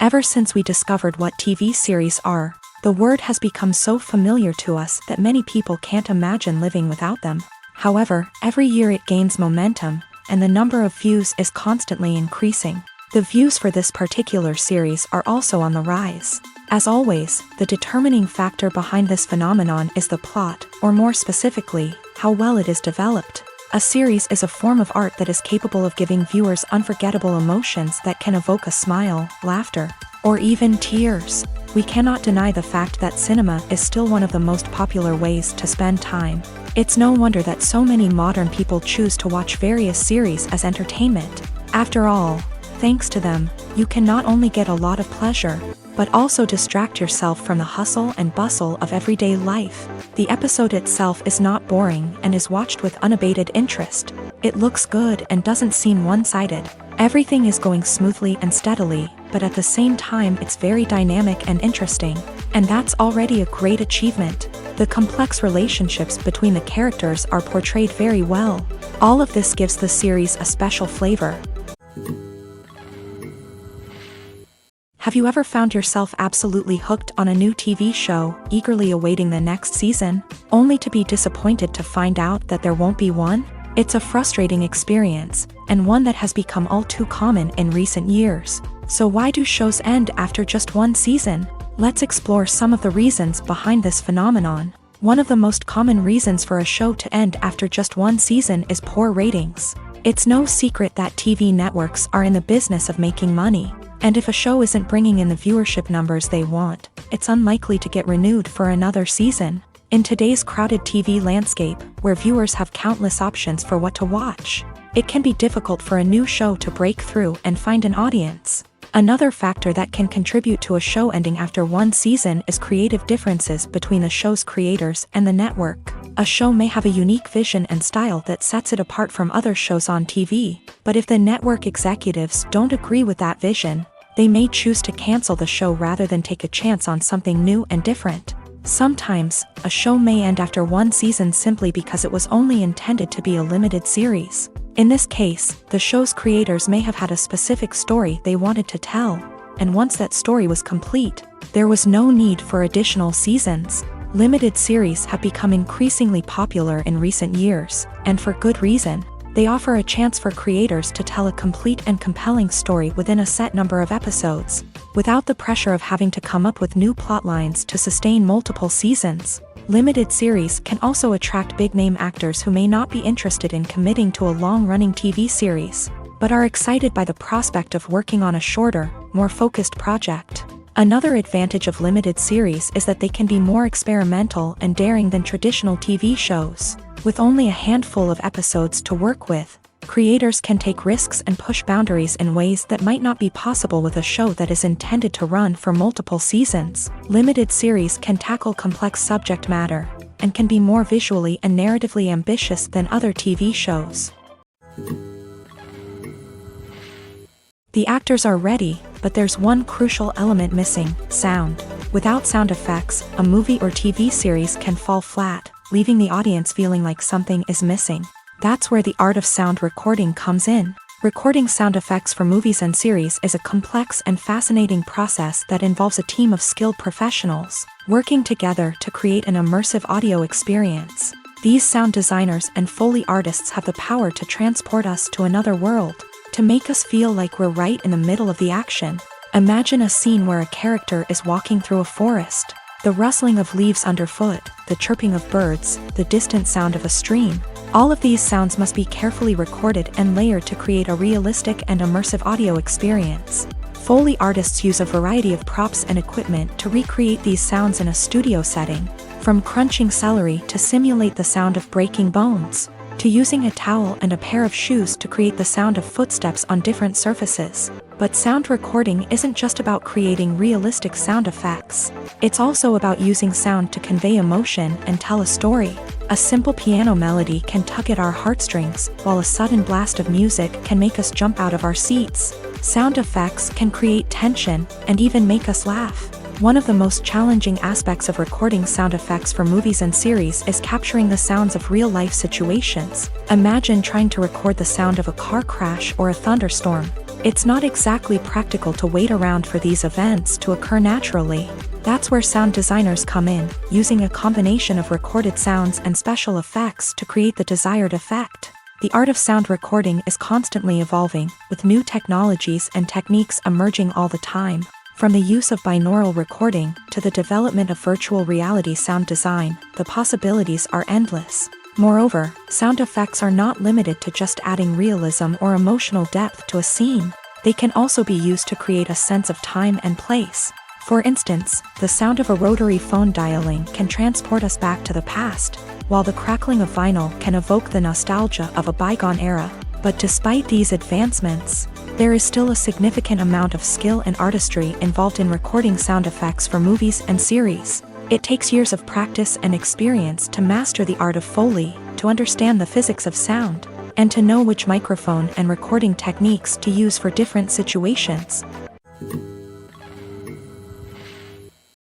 Ever since we discovered what TV series are, the word has become so familiar to us that many people can't imagine living without them. However, every year it gains momentum, and the number of views is constantly increasing. The views for this particular series are also on the rise. As always, the determining factor behind this phenomenon is the plot, or more specifically, how well it is developed. A series is a form of art that is capable of giving viewers unforgettable emotions that can evoke a smile, laughter, or even tears. We cannot deny the fact that cinema is still one of the most popular ways to spend time. It's no wonder that so many modern people choose to watch various series as entertainment. After all, thanks to them, you can not only get a lot of pleasure, but also distract yourself from the hustle and bustle of everyday life. The episode itself is not boring and is watched with unabated interest. It looks good and doesn't seem one-sided. Everything is going smoothly and steadily, but at the same time it's very dynamic and interesting. And that's already a great achievement. The complex relationships between the characters are portrayed very well. All of this gives the series a special flavor. Have you ever found yourself absolutely hooked on a new TV show, eagerly awaiting the next season, only to be disappointed to find out that there won't be one? It's a frustrating experience, and one that has become all too common in recent years. So why do shows end after just one season? Let's explore some of the reasons behind this phenomenon. One of the most common reasons for a show to end after just one season is poor ratings. It's no secret that TV networks are in the business of making money. And if a show isn't bringing in the viewership numbers they want, it's unlikely to get renewed for another season. In today's crowded TV landscape, where viewers have countless options for what to watch, it can be difficult for a new show to break through and find an audience. Another factor that can contribute to a show ending after one season is creative differences between the show's creators and the network. A show may have a unique vision and style that sets it apart from other shows on TV, but if the network executives don't agree with that vision, they may choose to cancel the show rather than take a chance on something new and different. Sometimes, a show may end after one season simply because it was only intended to be a limited series. In this case, the show's creators may have had a specific story they wanted to tell, and once that story was complete, there was no need for additional seasons. Limited series have become increasingly popular in recent years, and for good reason. They offer a chance for creators to tell a complete and compelling story within a set number of episodes, without the pressure of having to come up with new plotlines to sustain multiple seasons. Limited series can also attract big-name actors who may not be interested in committing to a long-running TV series, but are excited by the prospect of working on a shorter, more focused project. Another advantage of limited series is that they can be more experimental and daring than traditional TV shows. With only a handful of episodes to work with, creators can take risks and push boundaries in ways that might not be possible with a show that is intended to run for multiple seasons. Limited series can tackle complex subject matter, and can be more visually and narratively ambitious than other TV shows. The actors are ready, but there's one crucial element missing: sound. Without sound effects, a movie or TV series can fall flat, leaving the audience feeling like something is missing. That's where the art of sound recording comes in. Recording sound effects for movies and series is a complex and fascinating process that involves a team of skilled professionals working together to create an immersive audio experience. These sound designers and Foley artists have the power to transport us to another world, to make us feel like we're right in the middle of the action. Imagine a scene where a character is walking through a forest. The rustling of leaves underfoot, the chirping of birds, the distant sound of a stream. All of these sounds must be carefully recorded and layered to create a realistic and immersive audio experience. Foley artists use a variety of props and equipment to recreate these sounds in a studio setting, from crunching celery to simulate the sound of breaking bones, to using a towel and a pair of shoes to create the sound of footsteps on different surfaces. But sound recording isn't just about creating realistic sound effects. It's also about using sound to convey emotion and tell a story. A simple piano melody can tug at our heartstrings, while a sudden blast of music can make us jump out of our seats. Sound effects can create tension and even make us laugh. One of the most challenging aspects of recording sound effects for movies and series is capturing the sounds of real-life situations. Imagine trying to record the sound of a car crash or a thunderstorm. It's not exactly practical to wait around for these events to occur naturally. That's where sound designers come in, using a combination of recorded sounds and special effects to create the desired effect. The art of sound recording is constantly evolving, with new technologies and techniques emerging all the time. From the use of binaural recording to the development of virtual reality sound design, the possibilities are endless. Moreover, sound effects are not limited to just adding realism or emotional depth to a scene. They can also be used to create a sense of time and place. For instance, the sound of a rotary phone dialing can transport us back to the past, while the crackling of vinyl can evoke the nostalgia of a bygone era. But despite these advancements, there is still a significant amount of skill and artistry involved in recording sound effects for movies and series. It takes years of practice and experience to master the art of Foley, to understand the physics of sound, and to know which microphone and recording techniques to use for different situations.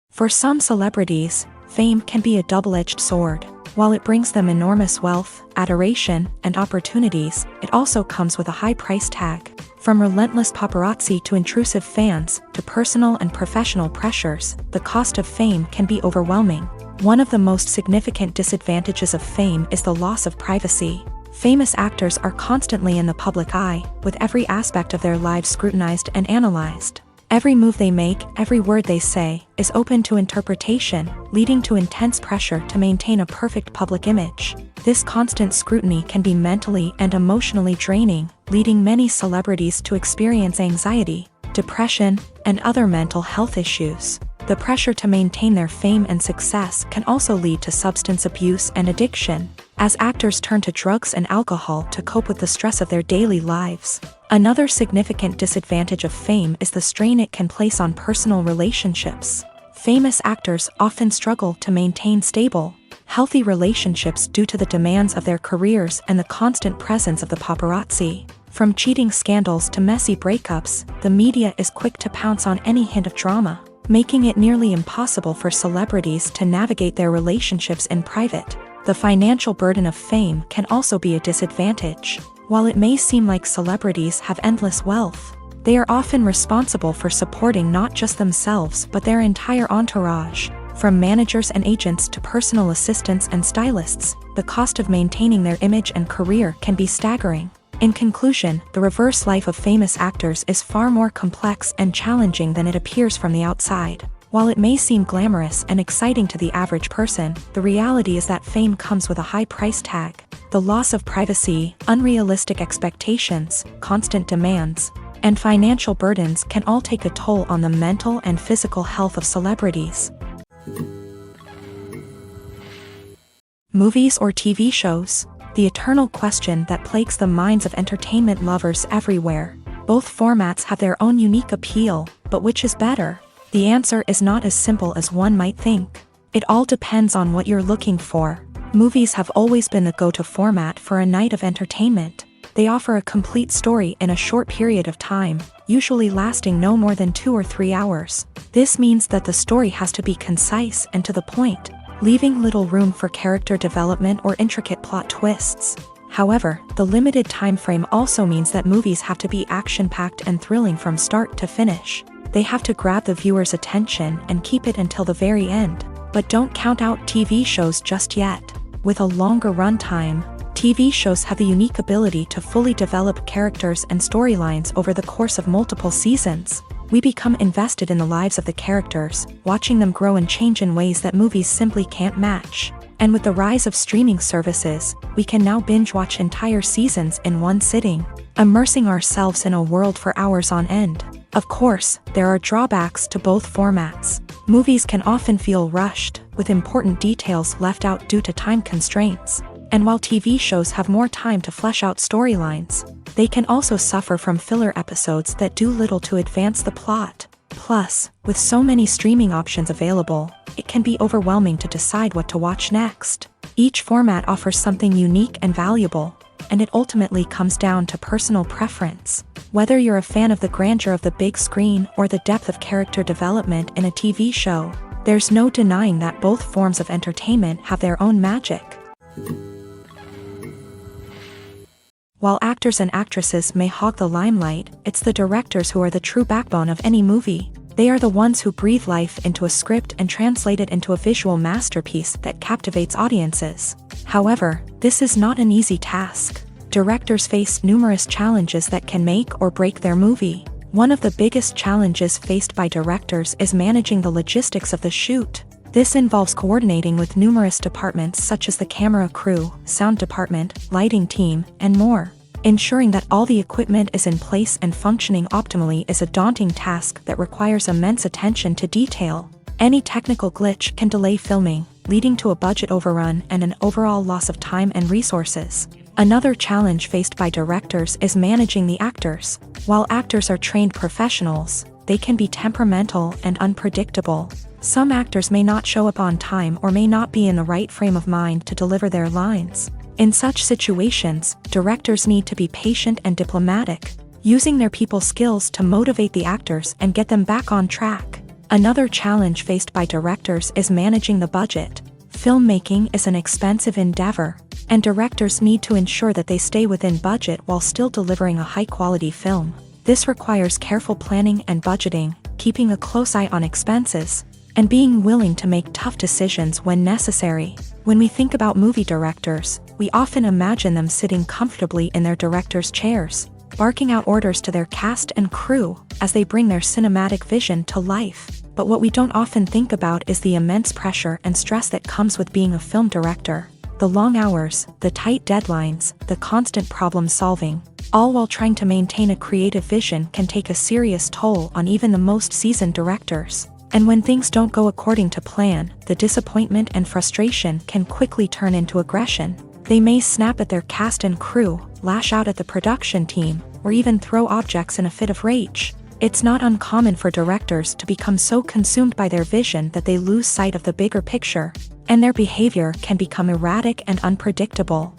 For some celebrities, fame can be a double-edged sword. While it brings them enormous wealth, adoration, and opportunities, it also comes with a high price tag. From relentless paparazzi to intrusive fans, to personal and professional pressures, the cost of fame can be overwhelming. One of the most significant disadvantages of fame is the loss of privacy. Famous actors are constantly in the public eye, with every aspect of their lives scrutinized and analyzed. Every move they make, every word they say, is open to interpretation, leading to intense pressure to maintain a perfect public image. This constant scrutiny can be mentally and emotionally draining, leading many celebrities to experience anxiety, depression, and other mental health issues. The pressure to maintain their fame and success can also lead to substance abuse and addiction, as actors turn to drugs and alcohol to cope with the stress of their daily lives. Another significant disadvantage of fame is the strain it can place on personal relationships. Famous actors often struggle to maintain stable, healthy relationships due to the demands of their careers and the constant presence of the paparazzi. From cheating scandals to messy breakups, the media is quick to pounce on any hint of drama, making it nearly impossible for celebrities to navigate their relationships in private. The financial burden of fame can also be a disadvantage. While it may seem like celebrities have endless wealth, they are often responsible for supporting not just themselves but their entire entourage. From managers and agents to personal assistants and stylists, the cost of maintaining their image and career can be staggering. In conclusion, the reverse life of famous actors is far more complex and challenging than it appears from the outside. While it may seem glamorous and exciting to the average person, the reality is that fame comes with a high price tag. The loss of privacy, unrealistic expectations, constant demands, and financial burdens can all take a toll on the mental and physical health of celebrities. Movies or TV shows? The eternal question that plagues the minds of entertainment lovers everywhere. Both formats have their own unique appeal, but which is better? The answer is not as simple as one might think. It all depends on what you're looking for. Movies have always been the go-to format for a night of entertainment. They offer a complete story in a short period of time, usually lasting no more than 2 or 3 hours. This means that the story has to be concise and to the point, leaving little room for character development or intricate plot twists. However, the limited time frame also means that movies have to be action-packed and thrilling from start to finish. They have to grab the viewer's attention and keep it until the very end. But don't count out TV shows just yet. With a longer runtime, TV shows have the unique ability to fully develop characters and storylines over the course of multiple seasons. We become invested in the lives of the characters, watching them grow and change in ways that movies simply can't match. And with the rise of streaming services, we can now binge-watch entire seasons in one sitting, immersing ourselves in a world for hours on end. Of course, there are drawbacks to both formats. Movies can often feel rushed, with important details left out due to time constraints. And while TV shows have more time to flesh out storylines, they can also suffer from filler episodes that do little to advance the plot. Plus, with so many streaming options available, it can be overwhelming to decide what to watch next. Each format offers something unique and valuable, and it ultimately comes down to personal preference. Whether you're a fan of the grandeur of the big screen or the depth of character development in a TV show, there's no denying that both forms of entertainment have their own magic. While actors and actresses may hog the limelight, it's the directors who are the true backbone of any movie. They are the ones who breathe life into a script and translate it into a visual masterpiece that captivates audiences. However, this is not an easy task. Directors face numerous challenges that can make or break their movie. One of the biggest challenges faced by directors is managing the logistics of the shoot. This involves coordinating with numerous departments such as the camera crew, sound department, lighting team, and more. Ensuring that all the equipment is in place and functioning optimally is a daunting task that requires immense attention to detail. Any technical glitch can delay filming, leading to a budget overrun and an overall loss of time and resources. Another challenge faced by directors is managing the actors. While actors are trained professionals, they can be temperamental and unpredictable. Some actors may not show up on time or may not be in the right frame of mind to deliver their lines. In such situations, directors need to be patient and diplomatic, using their people skills to motivate the actors and get them back on track. Another challenge faced by directors is managing the budget. Filmmaking is an expensive endeavor, and directors need to ensure that they stay within budget while still delivering a high-quality film. This requires careful planning and budgeting, keeping a close eye on expenses, and being willing to make tough decisions when necessary. When we think about movie directors, we often imagine them sitting comfortably in their director's chairs, barking out orders to their cast and crew as they bring their cinematic vision to life. But what we don't often think about is the immense pressure and stress that comes with being a film director. The long hours, the tight deadlines, the constant problem solving, all while trying to maintain a creative vision can take a serious toll on even the most seasoned directors. And when things don't go according to plan, the disappointment and frustration can quickly turn into aggression. They may snap at their cast and crew, lash out at the production team, or even throw objects in a fit of rage. It's not uncommon for directors to become so consumed by their vision that they lose sight of the bigger picture, and their behavior can become erratic and unpredictable.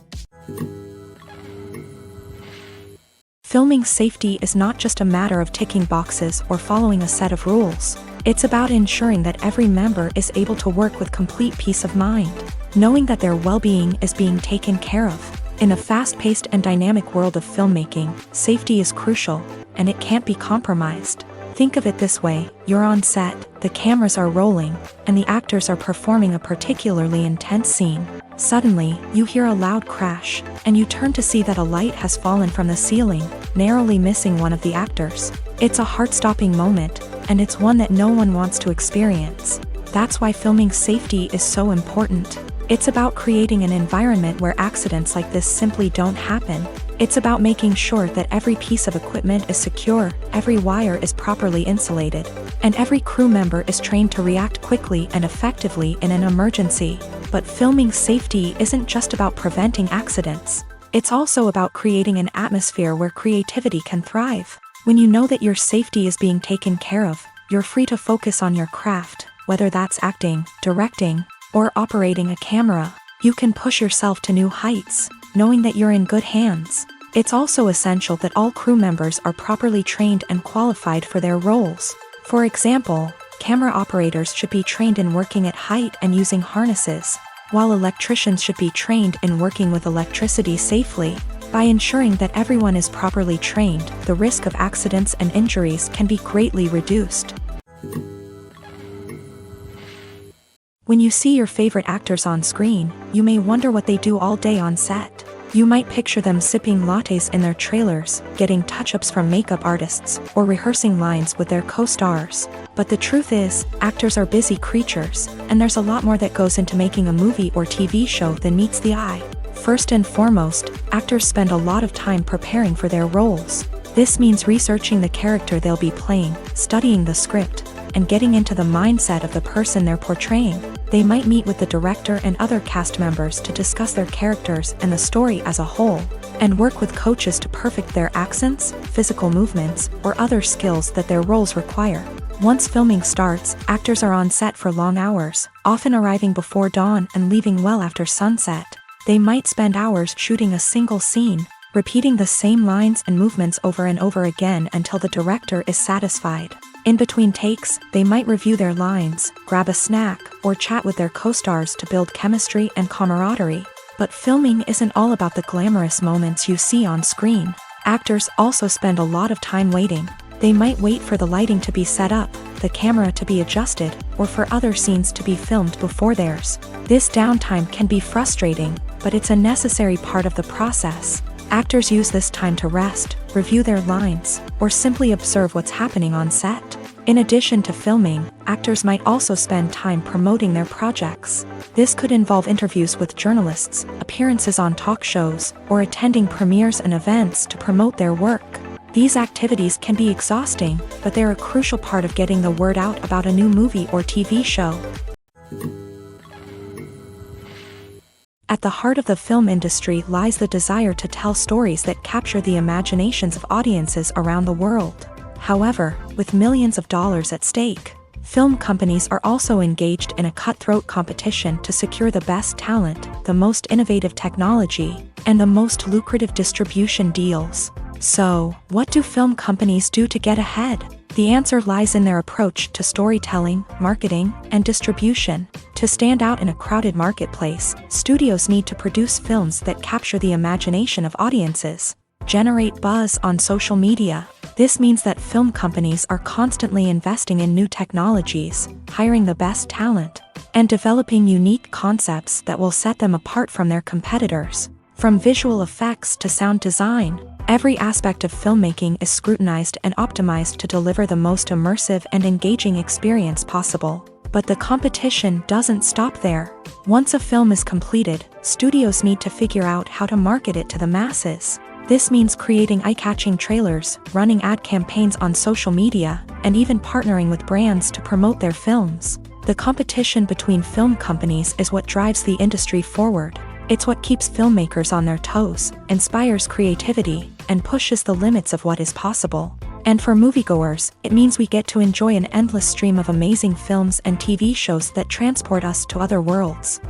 Filming safety is not just a matter of ticking boxes or following a set of rules. It's about ensuring that every member is able to work with complete peace of mind, knowing that their well-being is being taken care of. In a fast-paced and dynamic world of filmmaking, safety is crucial, and it can't be compromised. Think of it this way: you're on set, the cameras are rolling, and the actors are performing a particularly intense scene. Suddenly, you hear a loud crash, and you turn to see that a light has fallen from the ceiling, narrowly missing one of the actors. It's a heart-stopping moment, and it's one that no one wants to experience. That's why filming safety is so important. It's about creating an environment where accidents like this simply don't happen. It's about making sure that every piece of equipment is secure, every wire is properly insulated, and every crew member is trained to react quickly and effectively in an emergency. But filming safety isn't just about preventing accidents. It's also about creating an atmosphere where creativity can thrive. When you know that your safety is being taken care of, you're free to focus on your craft, whether that's acting, directing, or operating a camera. You can push yourself to new heights, knowing that you're in good hands. It's also essential that all crew members are properly trained and qualified for their roles. For example, camera operators should be trained in working at height and using harnesses, while electricians should be trained in working with electricity safely. By ensuring that everyone is properly trained, the risk of accidents and injuries can be greatly reduced. When you see your favorite actors on screen, you may wonder what they do all day on set. You might picture them sipping lattes in their trailers, getting touch-ups from makeup artists, or rehearsing lines with their co-stars. But the truth is, actors are busy creatures, and there's a lot more that goes into making a movie or TV show than meets the eye. First and foremost, actors spend a lot of time preparing for their roles. This means researching the character they'll be playing, studying the script, and getting into the mindset of the person they're portraying. They might meet with the director and other cast members to discuss their characters and the story as a whole, and work with coaches to perfect their accents, physical movements, or other skills that their roles require. Once filming starts, actors are on set for long hours, often arriving before dawn and leaving well after sunset. They might spend hours shooting a single scene, repeating the same lines and movements over and over again until the director is satisfied. In between takes, they might review their lines, grab a snack, or chat with their co-stars to build chemistry and camaraderie. But filming isn't all about the glamorous moments you see on screen. Actors also spend a lot of time waiting. They might wait for the lighting to be set up, the camera to be adjusted, or for other scenes to be filmed before theirs. This downtime can be frustrating, but it's a necessary part of the process. Actors use this time to rest, review their lines, or simply observe what's happening on set. In addition to filming, actors might also spend time promoting their projects. This could involve interviews with journalists, appearances on talk shows, or attending premieres and events to promote their work. These activities can be exhausting, but they're a crucial part of getting the word out about a new movie or TV show. At the heart of the film industry lies the desire to tell stories that capture the imaginations of audiences around the world. However, with millions of dollars at stake, film companies are also engaged in a cutthroat competition to secure the best talent, the most innovative technology, and the most lucrative distribution deals. So, what do film companies do to get ahead? The answer lies in their approach to storytelling, marketing, and distribution. To stand out in a crowded marketplace, studios need to produce films that capture the imagination of audiences, generate buzz on social media. This means that film companies are constantly investing in new technologies, hiring the best talent, and developing unique concepts that will set them apart from their competitors. From visual effects to sound design, every aspect of filmmaking is scrutinized and optimized to deliver the most immersive and engaging experience possible. But the competition doesn't stop there. Once a film is completed, studios need to figure out how to market it to the masses. This means creating eye-catching trailers, running ad campaigns on social media, and even partnering with brands to promote their films. The competition between film companies is what drives the industry forward. It's what keeps filmmakers on their toes, inspires creativity, and pushes the limits of what is possible. And for moviegoers, it means we get to enjoy an endless stream of amazing films and TV shows that transport us to other worlds.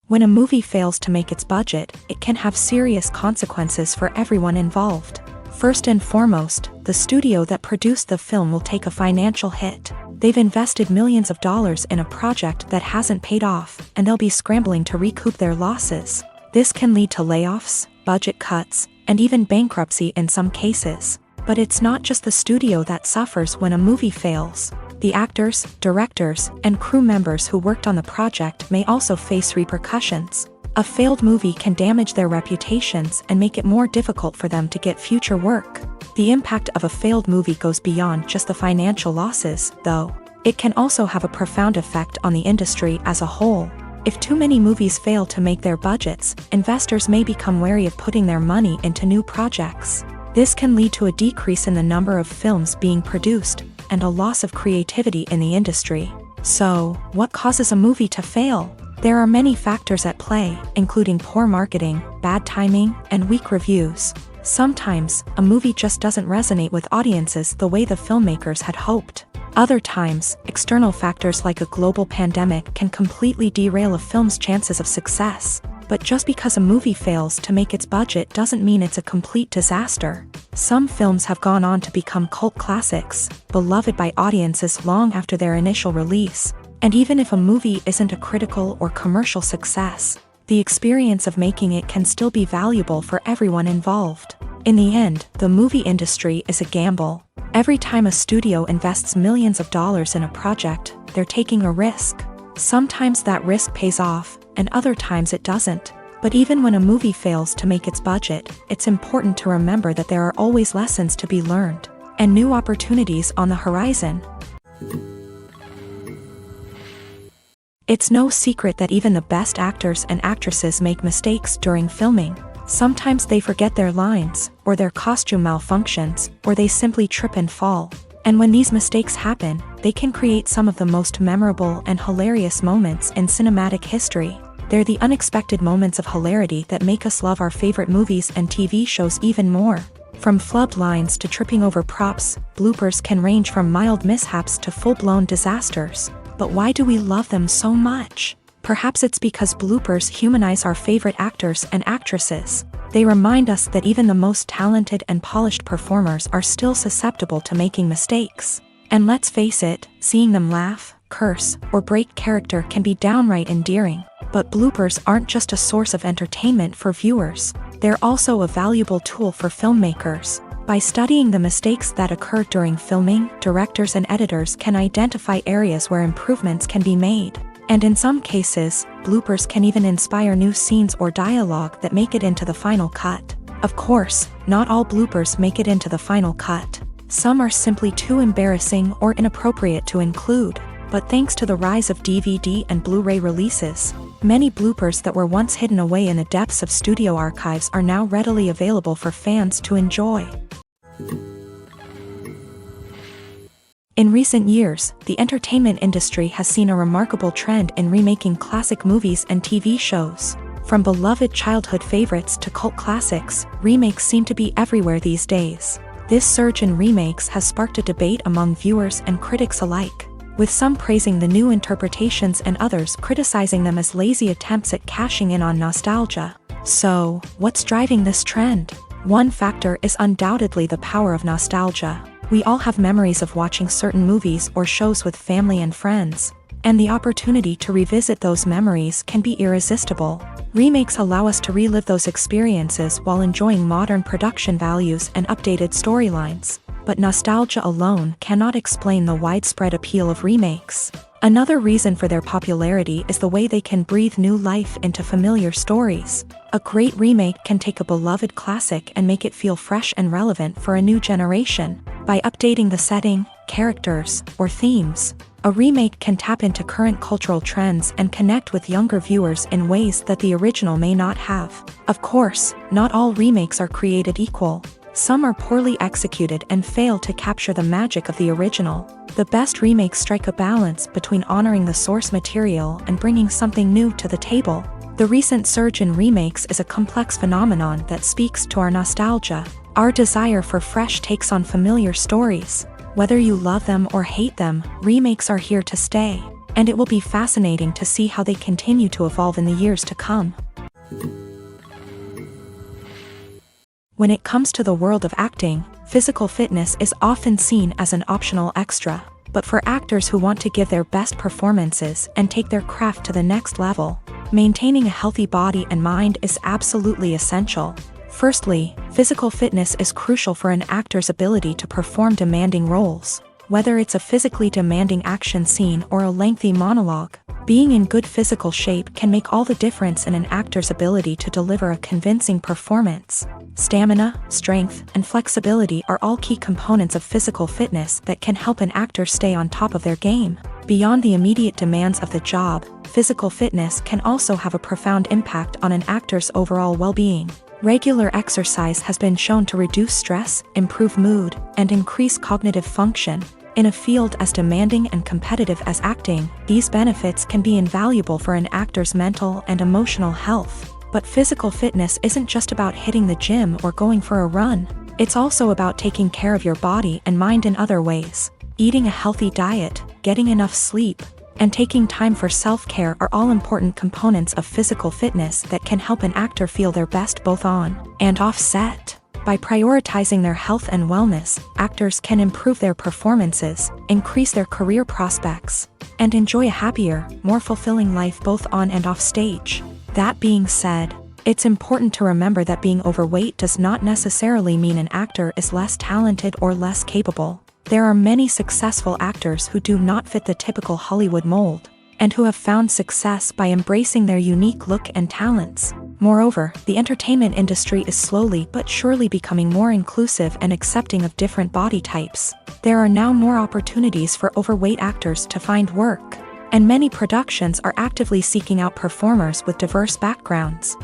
When a movie fails to make its budget, it can have serious consequences for everyone involved. First and foremost, the studio that produced the film will take a financial hit. They've invested millions of dollars in a project that hasn't paid off, and they'll be scrambling to recoup their losses. This can lead to layoffs, budget cuts, and even bankruptcy in some cases. But it's not just the studio that suffers when a movie fails. The actors, directors, and crew members who worked on the project may also face repercussions. A failed movie can damage their reputations and make it more difficult for them to get future work. The impact of a failed movie goes beyond just the financial losses, though. It can also have a profound effect on the industry as a whole. If too many movies fail to make their budgets, investors may become wary of putting their money into new projects. This can lead to a decrease in the number of films being produced, and a loss of creativity in the industry. So, what causes a movie to fail? There are many factors at play, including poor marketing, bad timing, and weak reviews. Sometimes, a movie just doesn't resonate with audiences the way the filmmakers had hoped. Other times, external factors like a global pandemic can completely derail a film's chances of success. But just because a movie fails to make its budget doesn't mean it's a complete disaster. Some films have gone on to become cult classics, beloved by audiences long after their initial release. And even if a movie isn't a critical or commercial success, the experience of making it can still be valuable for everyone involved. In the end, the movie industry is a gamble. Every time a studio invests millions of dollars in a project, they're taking a risk. Sometimes that risk pays off, and other times it doesn't. But even when a movie fails to make its budget, it's important to remember that there are always lessons to be learned, and new opportunities on the horizon. It's no secret that even the best actors and actresses make mistakes during filming. Sometimes they forget their lines, or their costume malfunctions, or they simply trip and fall. And when these mistakes happen, they can create some of the most memorable and hilarious moments in cinematic history. They're the unexpected moments of hilarity that make us love our favorite movies and TV shows even more. From flubbed lines to tripping over props, bloopers can range from mild mishaps to full-blown disasters. But why do we love them so much? Perhaps it's because bloopers humanize our favorite actors and actresses. They remind us that even the most talented and polished performers are still susceptible to making mistakes. And let's face it, seeing them laugh, curse, or break character can be downright endearing. But bloopers aren't just a source of entertainment for viewers, they're also a valuable tool for filmmakers. By studying the mistakes that occur during filming, directors and editors can identify areas where improvements can be made. And in some cases, bloopers can even inspire new scenes or dialogue that make it into the final cut. Of course, not all bloopers make it into the final cut. Some are simply too embarrassing or inappropriate to include. But thanks to the rise of DVD and Blu-ray releases, many bloopers that were once hidden away in the depths of studio archives are now readily available for fans to enjoy. In recent years, the entertainment industry has seen a remarkable trend in remaking classic movies and TV shows. From beloved childhood favorites to cult classics, remakes seem to be everywhere these days. This surge in remakes has sparked a debate among viewers and critics alike, with some praising the new interpretations and others criticizing them as lazy attempts at cashing in on nostalgia. So, what's driving this trend? One factor is undoubtedly the power of nostalgia. We all have memories of watching certain movies or shows with family and friends, and the opportunity to revisit those memories can be irresistible. Remakes allow us to relive those experiences while enjoying modern production values and updated storylines. But nostalgia alone cannot explain the widespread appeal of remakes. Another reason for their popularity is the way they can breathe new life into familiar stories. A great remake can take a beloved classic and make it feel fresh and relevant for a new generation. By updating the setting, characters, or themes, a remake can tap into current cultural trends and connect with younger viewers in ways that the original may not have. Of course, not all remakes are created equal. Some are poorly executed and fail to capture the magic of the original. The best remakes strike a balance between honoring the source material and bringing something new to the table. The recent surge in remakes is a complex phenomenon that speaks to our nostalgia, our desire for fresh takes on familiar stories. Whether you love them or hate them, remakes are here to stay, and it will be fascinating to see how they continue to evolve in the years to come. When it comes to the world of acting, physical fitness is often seen as an optional extra. But for actors who want to give their best performances and take their craft to the next level, maintaining a healthy body and mind is absolutely essential. Firstly, physical fitness is crucial for an actor's ability to perform demanding roles. Whether it's a physically demanding action scene or a lengthy monologue, being in good physical shape can make all the difference in an actor's ability to deliver a convincing performance. Stamina, strength, and flexibility are all key components of physical fitness that can help an actor stay on top of their game. Beyond the immediate demands of the job, physical fitness can also have a profound impact on an actor's overall well-being. Regular exercise has been shown to reduce stress, improve mood, and increase cognitive function. In a field as demanding and competitive as acting, these benefits can be invaluable for an actor's mental and emotional health. But physical fitness isn't just about hitting the gym or going for a run. It's also about taking care of your body and mind in other ways. Eating a healthy diet, getting enough sleep, and taking time for self-care are all important components of physical fitness that can help an actor feel their best both on and off set. By prioritizing their health and wellness, actors can improve their performances, increase their career prospects, and enjoy a happier, more fulfilling life both on and off stage. That being said, it's important to remember that being overweight does not necessarily mean an actor is less talented or less capable. There are many successful actors who do not fit the typical Hollywood mold, and who have found success by embracing their unique look and talents. Moreover, the entertainment industry is slowly but surely becoming more inclusive and accepting of different body types. There are now more opportunities for overweight actors to find work, and many productions are actively seeking out performers with diverse backgrounds.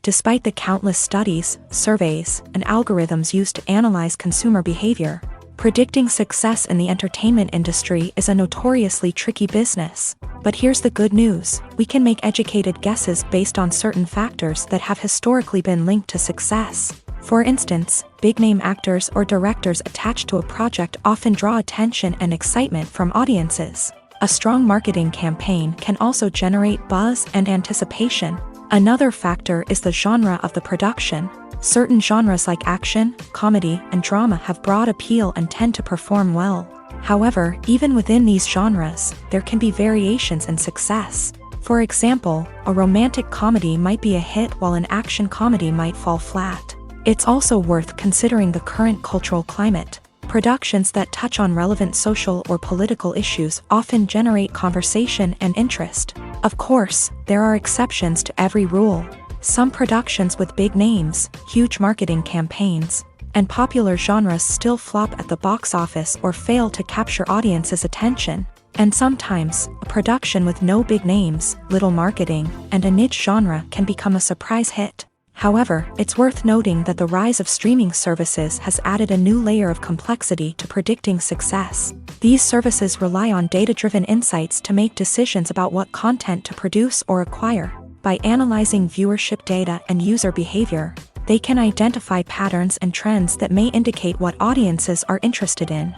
Despite the countless studies, surveys, and algorithms used to analyze consumer behavior, predicting success in the entertainment industry is a notoriously tricky business. But here's the good news: we can make educated guesses based on certain factors that have historically been linked to success. For instance, big-name actors or directors attached to a project often draw attention and excitement from audiences. A strong marketing campaign can also generate buzz and anticipation. Another factor is the genre of the production. Certain genres like action, comedy, and drama have broad appeal and tend to perform well. However, even within these genres, there can be variations in success. For example, a romantic comedy might be a hit while an action comedy might fall flat. It's also worth considering the current cultural climate. Productions that touch on relevant social or political issues often generate conversation and interest. Of course, there are exceptions to every rule. Some productions with big names, huge marketing campaigns, and popular genres still flop at the box office or fail to capture audiences' attention. And sometimes, a production with no big names, little marketing, and a niche genre can become a surprise hit. However, it's worth noting that the rise of streaming services has added a new layer of complexity to predicting success. These services rely on data-driven insights to make decisions about what content to produce or acquire. By analyzing viewership data and user behavior, they can identify patterns and trends that may indicate what audiences are interested in.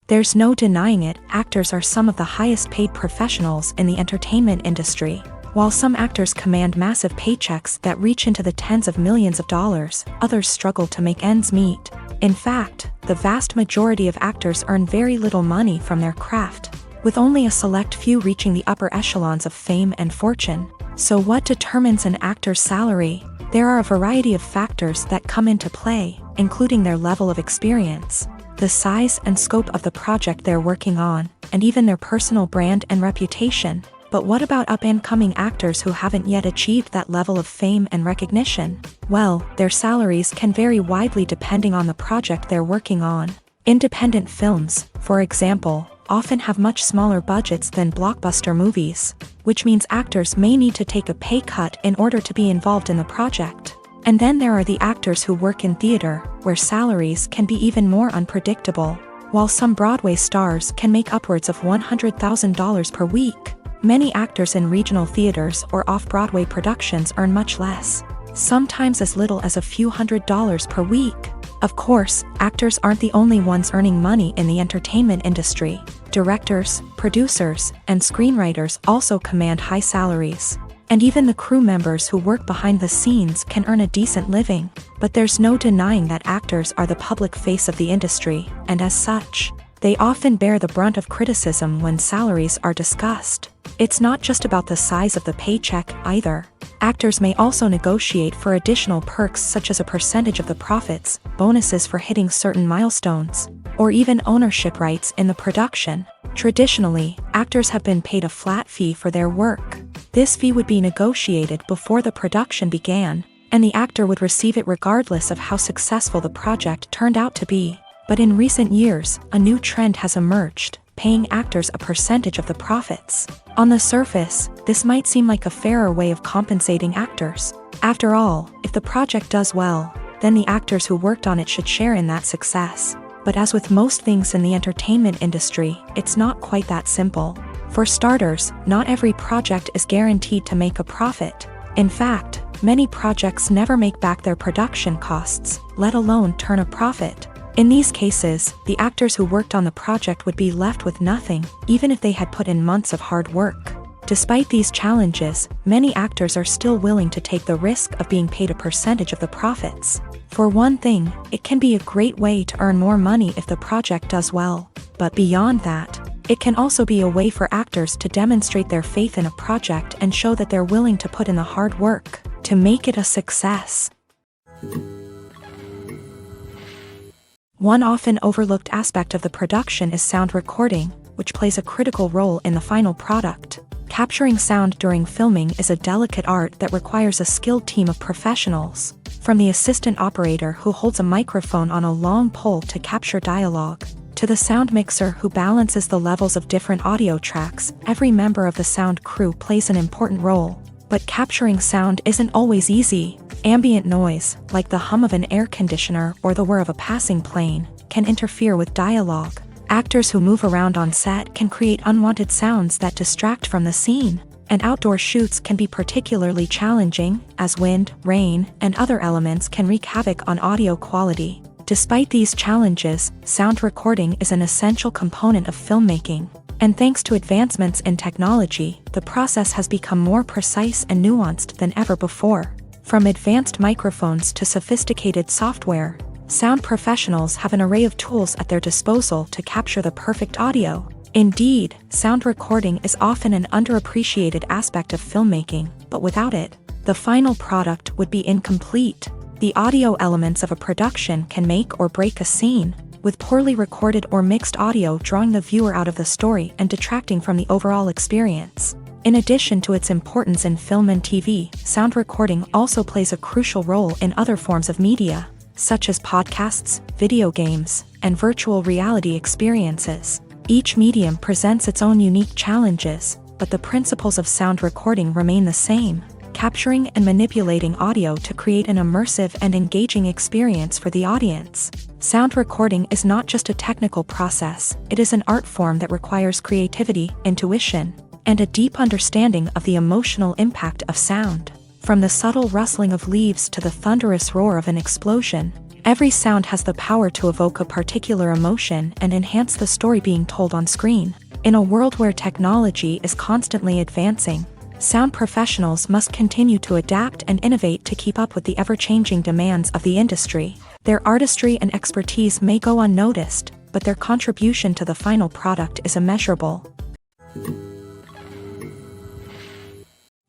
There's no denying it, actors are some of the highest paid professionals in the entertainment industry. While some actors command massive paychecks that reach into the tens of millions of dollars, others struggle to make ends meet. In fact, the vast majority of actors earn very little money from their craft, with only a select few reaching the upper echelons of fame and fortune. So what determines an actor's salary? There are a variety of factors that come into play, including their level of experience, the size and scope of the project they're working on, and even their personal brand and reputation. But what about up-and-coming actors who haven't yet achieved that level of fame and recognition? Well, their salaries can vary widely depending on the project they're working on. Independent films, for example, often have much smaller budgets than blockbuster movies, which means actors may need to take a pay cut in order to be involved in the project. And then there are the actors who work in theater, where salaries can be even more unpredictable. While some Broadway stars can make upwards of $100,000 per week, many actors in regional theaters or off-Broadway productions earn much less, sometimes as little as a few $100s per week. Of course, actors aren't the only ones earning money in the entertainment industry. Directors, producers, and screenwriters also command high salaries. And even the crew members who work behind the scenes can earn a decent living. But there's no denying that actors are the public face of the industry, and as such, they often bear the brunt of criticism when salaries are discussed. It's not just about the size of the paycheck, either. Actors may also negotiate for additional perks such as a percentage of the profits, bonuses for hitting certain milestones, or even ownership rights in the production. Traditionally, actors have been paid a flat fee for their work. This fee would be negotiated before the production began, and the actor would receive it regardless of how successful the project turned out to be. But in recent years, a new trend has emerged, paying actors a percentage of the profits. On the surface, this might seem like a fairer way of compensating actors. After all, if the project does well, then the actors who worked on it should share in that success. But as with most things in the entertainment industry, it's not quite that simple. For starters, not every project is guaranteed to make a profit. In fact, many projects never make back their production costs, let alone turn a profit. In these cases, the actors who worked on the project would be left with nothing, even if they had put in months of hard work. Despite these challenges, many actors are still willing to take the risk of being paid a percentage of the profits. For one thing, it can be a great way to earn more money if the project does well. But beyond that, it can also be a way for actors to demonstrate their faith in a project and show that they're willing to put in the hard work to make it a success. One often overlooked aspect of the production is sound recording, which plays a critical role in the final product. Capturing sound during filming is a delicate art that requires a skilled team of professionals. From the assistant operator who holds a microphone on a long pole to capture dialogue, to the sound mixer who balances the levels of different audio tracks, every member of the sound crew plays an important role. But capturing sound isn't always easy. Ambient noise, like the hum of an air conditioner or the whir of a passing plane, can interfere with dialogue. Actors who move around on set can create unwanted sounds that distract from the scene. And outdoor shoots can be particularly challenging, as wind, rain, and other elements can wreak havoc on audio quality. Despite these challenges, sound recording is an essential component of filmmaking. And thanks to advancements in technology, the process has become more precise and nuanced than ever before. From advanced microphones to sophisticated software, sound professionals have an array of tools at their disposal to capture the perfect audio. Indeed, sound recording is often an underappreciated aspect of filmmaking, but without it, the final product would be incomplete. The audio elements of a production can make or break a scene, with poorly recorded or mixed audio drawing the viewer out of the story and detracting from the overall experience. In addition to its importance in film and TV, sound recording also plays a crucial role in other forms of media, such as podcasts, video games, and virtual reality experiences. Each medium presents its own unique challenges, but the principles of sound recording remain the same, capturing and manipulating audio to create an immersive and engaging experience for the audience. Sound recording is not just a technical process, it is an art form that requires creativity, intuition, and a deep understanding of the emotional impact of sound. From the subtle rustling of leaves to the thunderous roar of an explosion, every sound has the power to evoke a particular emotion and enhance the story being told on screen. In a world where technology is constantly advancing, sound professionals must continue to adapt and innovate to keep up with the ever-changing demands of the industry. Their artistry and expertise may go unnoticed, but their contribution to the final product is immeasurable.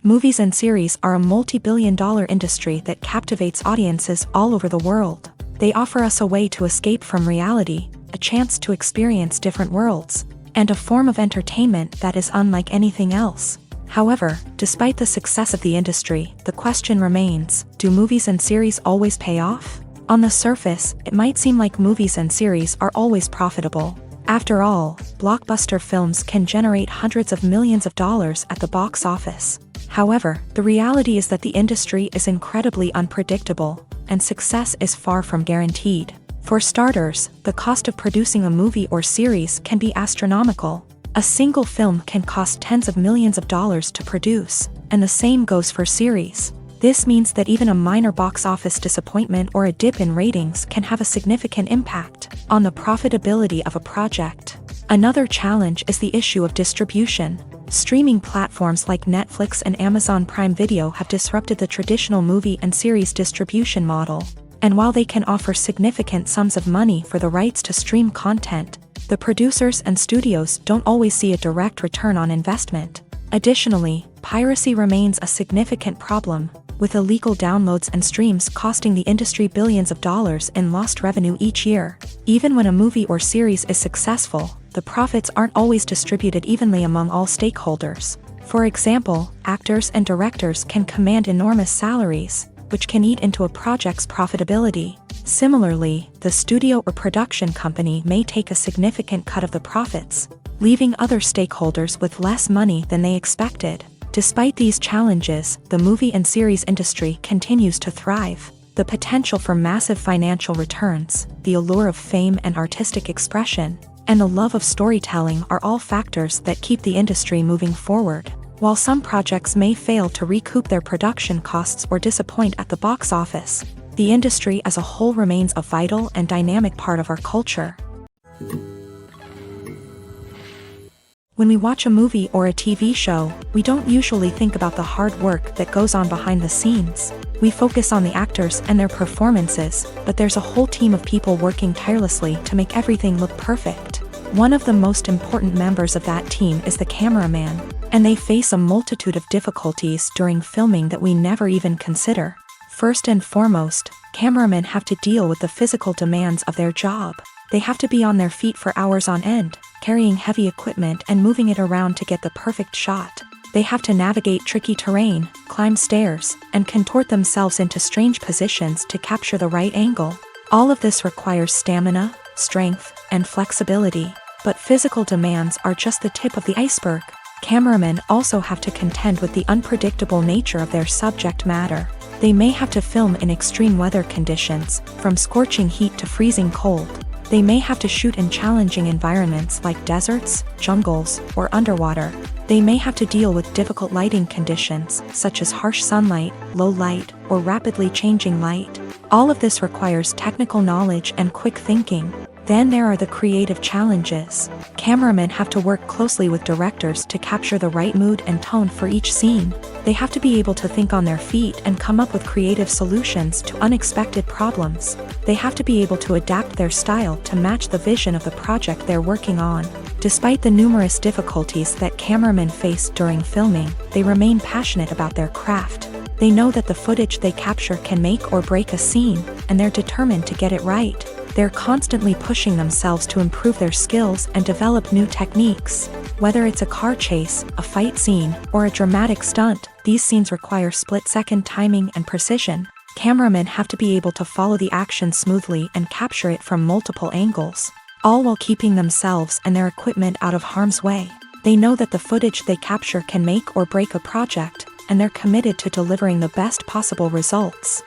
Movies and series are a multi-billion-dollar industry that captivates audiences all over the world. They offer us a way to escape from reality, a chance to experience different worlds, and a form of entertainment that is unlike anything else. However, despite the success of the industry, the question remains, do movies and series always pay off? On the surface, it might seem like movies and series are always profitable. After all, blockbuster films can generate hundreds of millions of dollars at the box office. However, the reality is that the industry is incredibly unpredictable, and success is far from guaranteed. For starters, the cost of producing a movie or series can be astronomical. A single film can cost tens of millions of dollars to produce, and the same goes for series. This means that even a minor box office disappointment or a dip in ratings can have a significant impact on the profitability of a project. Another challenge is the issue of distribution. Streaming platforms like Netflix and Amazon Prime Video have disrupted the traditional movie and series distribution model. And while they can offer significant sums of money for the rights to stream content, the producers and studios don't always see a direct return on investment. Additionally, piracy remains a significant problem, with illegal downloads and streams costing the industry billions of dollars in lost revenue each year. Even when a movie or series is successful, the profits aren't always distributed evenly among all stakeholders. For example, actors and directors can command enormous salaries, which can eat into a project's profitability. Similarly, the studio or production company may take a significant cut of the profits, leaving other stakeholders with less money than they expected. Despite these challenges, the movie and series industry continues to thrive. The potential for massive financial returns, the allure of fame and artistic expression, and the love of storytelling are all factors that keep the industry moving forward. While some projects may fail to recoup their production costs or disappoint at the box office, the industry as a whole remains a vital and dynamic part of our culture. When we watch a movie or a TV show, we don't usually think about the hard work that goes on behind the scenes. We focus on the actors and their performances, but there's a whole team of people working tirelessly to make everything look perfect. One of the most important members of that team is the cameraman, and they face a multitude of difficulties during filming that we never even consider. First and foremost, cameramen have to deal with the physical demands of their job. They have to be on their feet for hours on end, carrying heavy equipment and moving it around to get the perfect shot. They have to navigate tricky terrain, climb stairs, and contort themselves into strange positions to capture the right angle. All of this requires stamina, strength, and flexibility. But physical demands are just the tip of the iceberg. Cameramen also have to contend with the unpredictable nature of their subject matter. They may have to film in extreme weather conditions, from scorching heat to freezing cold. They may have to shoot in challenging environments like deserts, jungles, or underwater. They may have to deal with difficult lighting conditions, such as harsh sunlight, low light, or rapidly changing light. All of this requires technical knowledge and quick thinking. Then there are the creative challenges. Cameramen have to work closely with directors to capture the right mood and tone for each scene. They have to be able to think on their feet and come up with creative solutions to unexpected problems. They have to be able to adapt their style to match the vision of the project they're working on. Despite the numerous difficulties that cameramen face during filming, they remain passionate about their craft. They know that the footage they capture can make or break a scene, and they're determined to get it right. They're constantly pushing themselves to improve their skills and develop new techniques. Whether it's a car chase, a fight scene, or a dramatic stunt, these scenes require split-second timing and precision. Cameramen have to be able to follow the action smoothly and capture it from multiple angles, all while keeping themselves and their equipment out of harm's way. They know that the footage they capture can make or break a project, and they're committed to delivering the best possible results.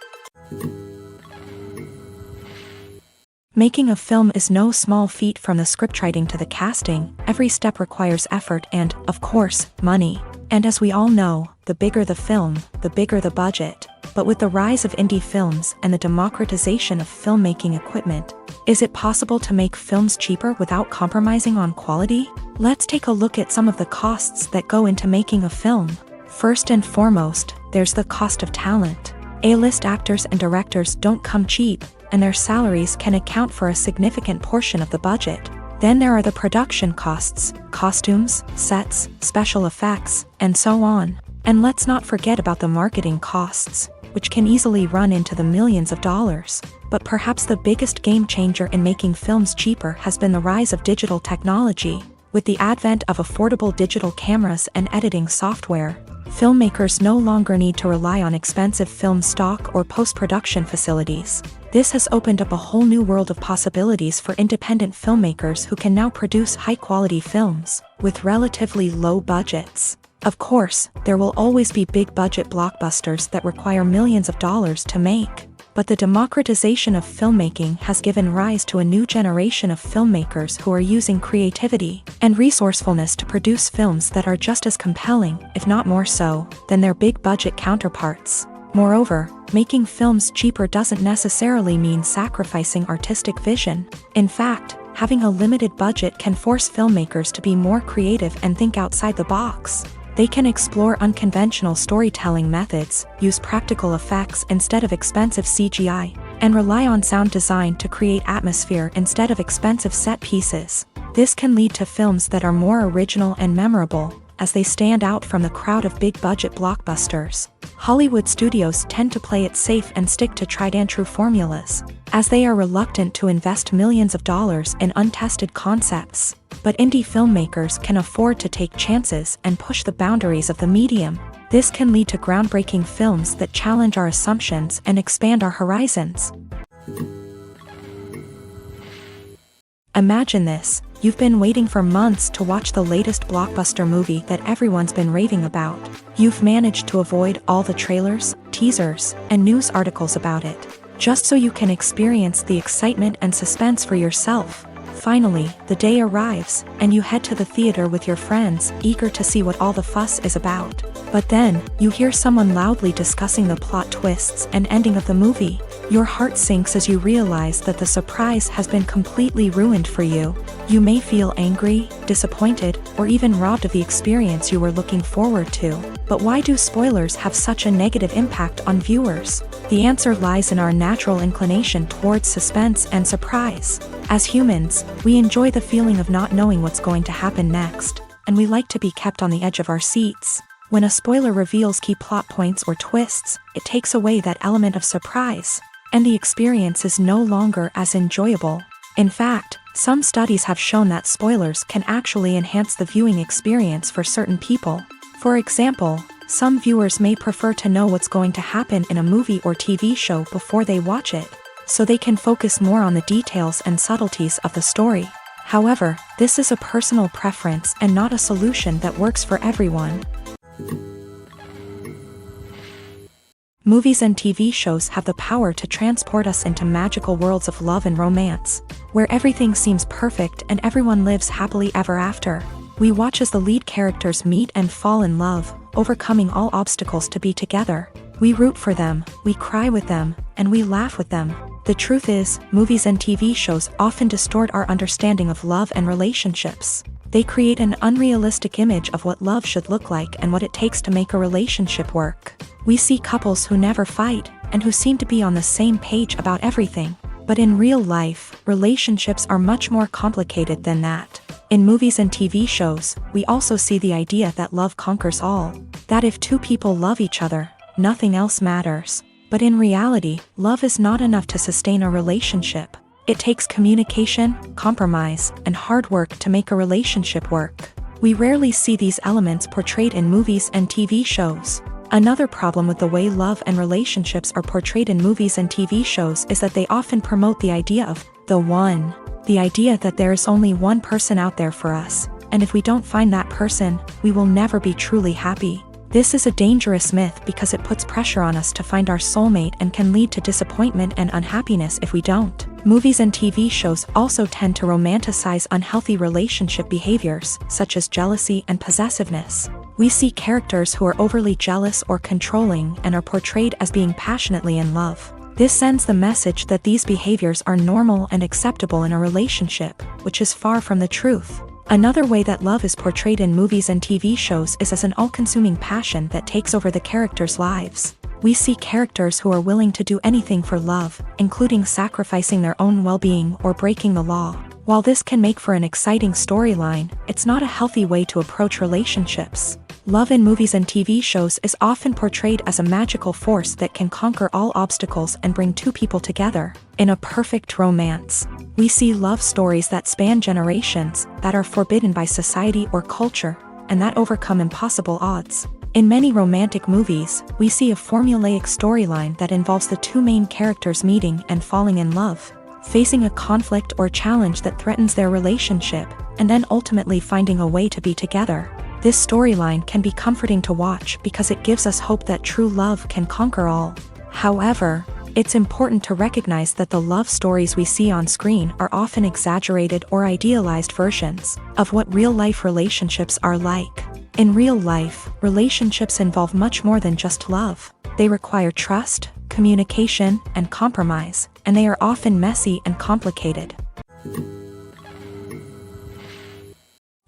Making a film is no small feat. From the scriptwriting to the casting, every step requires effort and, of course, money. And as we all know, the bigger the film, the bigger the budget. But with the rise of indie films and the democratization of filmmaking equipment, is it possible to make films cheaper without compromising on quality? Let's take a look at some of the costs that go into making a film. First and foremost, there's the cost of talent. A-list actors and directors don't come cheap, and their salaries can account for a significant portion of the budget. Then there are the production costs, costumes, sets, special effects, and so on. And let's not forget about the marketing costs, which can easily run into the millions of dollars. But perhaps the biggest game changer in making films cheaper has been the rise of digital technology. With the advent of affordable digital cameras and editing software, filmmakers no longer need to rely on expensive film stock or post-production facilities. This has opened up a whole new world of possibilities for independent filmmakers who can now produce high-quality films with relatively low budgets. Of course, there will always be big-budget blockbusters that require millions of dollars to make. But the democratization of filmmaking has given rise to a new generation of filmmakers who are using creativity and resourcefulness to produce films that are just as compelling, if not more so, than their big-budget counterparts. Moreover, making films cheaper doesn't necessarily mean sacrificing artistic vision. In fact, having a limited budget can force filmmakers to be more creative and think outside the box. They can explore unconventional storytelling methods, use practical effects instead of expensive CGI, and rely on sound design to create atmosphere instead of expensive set pieces. This can lead to films that are more original and memorable, as they stand out from the crowd of big-budget blockbusters. Hollywood studios tend to play it safe and stick to tried-and-true formulas, as they are reluctant to invest millions of dollars in untested concepts. But indie filmmakers can afford to take chances and push the boundaries of the medium. This can lead to groundbreaking films that challenge our assumptions and expand our horizons. Imagine this. You've been waiting for months to watch the latest blockbuster movie that everyone's been raving about. You've managed to avoid all the trailers, teasers, and news articles about it, just so you can experience the excitement and suspense for yourself. Finally, the day arrives, and you head to the theater with your friends, eager to see what all the fuss is about. But then, you hear someone loudly discussing the plot twists and ending of the movie. Your heart sinks as you realize that the surprise has been completely ruined for you. You may feel angry, disappointed, or even robbed of the experience you were looking forward to. But why do spoilers have such a negative impact on viewers? The answer lies in our natural inclination towards suspense and surprise. As humans, we enjoy the feeling of not knowing what's going to happen next, and we like to be kept on the edge of our seats. When a spoiler reveals key plot points or twists, it takes away that element of surprise, and the experience is no longer as enjoyable. In fact, some studies have shown that spoilers can actually enhance the viewing experience for certain people. For example, some viewers may prefer to know what's going to happen in a movie or TV show before they watch it, so they can focus more on the details and subtleties of the story. However, this is a personal preference and not a solution that works for everyone. Movies and TV shows have the power to transport us into magical worlds of love and romance, where everything seems perfect and everyone lives happily ever after. We watch as the lead characters meet and fall in love, overcoming all obstacles to be together. We root for them, we cry with them, and we laugh with them. The truth is, movies and TV shows often distort our understanding of love and relationships. They create an unrealistic image of what love should look like and what it takes to make a relationship work. We see couples who never fight, and who seem to be on the same page about everything. But in real life, relationships are much more complicated than that. In movies and TV shows, we also see the idea that love conquers all. That if two people love each other, nothing else matters. But in reality, love is not enough to sustain a relationship. It takes communication, compromise, and hard work to make a relationship work. We rarely see these elements portrayed in movies and TV shows. Another problem with the way love and relationships are portrayed in movies and TV shows is that they often promote the idea of the one. The idea that there is only one person out there for us, and if we don't find that person, we will never be truly happy. This is a dangerous myth because it puts pressure on us to find our soulmate and can lead to disappointment and unhappiness if we don't. Movies and TV shows also tend to romanticize unhealthy relationship behaviors, such as jealousy and possessiveness. We see characters who are overly jealous or controlling and are portrayed as being passionately in love. This sends the message that these behaviors are normal and acceptable in a relationship, which is far from the truth. Another way that love is portrayed in movies and TV shows is as an all-consuming passion that takes over the characters' lives. We see characters who are willing to do anything for love, including sacrificing their own well-being or breaking the law. While this can make for an exciting storyline, it's not a healthy way to approach relationships. Love in movies and TV shows is often portrayed as a magical force that can conquer all obstacles and bring two people together. In a perfect romance, we see love stories that span generations, that are forbidden by society or culture, and that overcome impossible odds. In many romantic movies, we see a formulaic storyline that involves the two main characters meeting and falling in love, facing a conflict or challenge that threatens their relationship, and then ultimately finding a way to be together. This storyline can be comforting to watch because it gives us hope that true love can conquer all. However, it's important to recognize that the love stories we see on screen are often exaggerated or idealized versions of what real-life relationships are like. In real life, relationships involve much more than just love. They require trust, communication, and compromise, and they are often messy and complicated.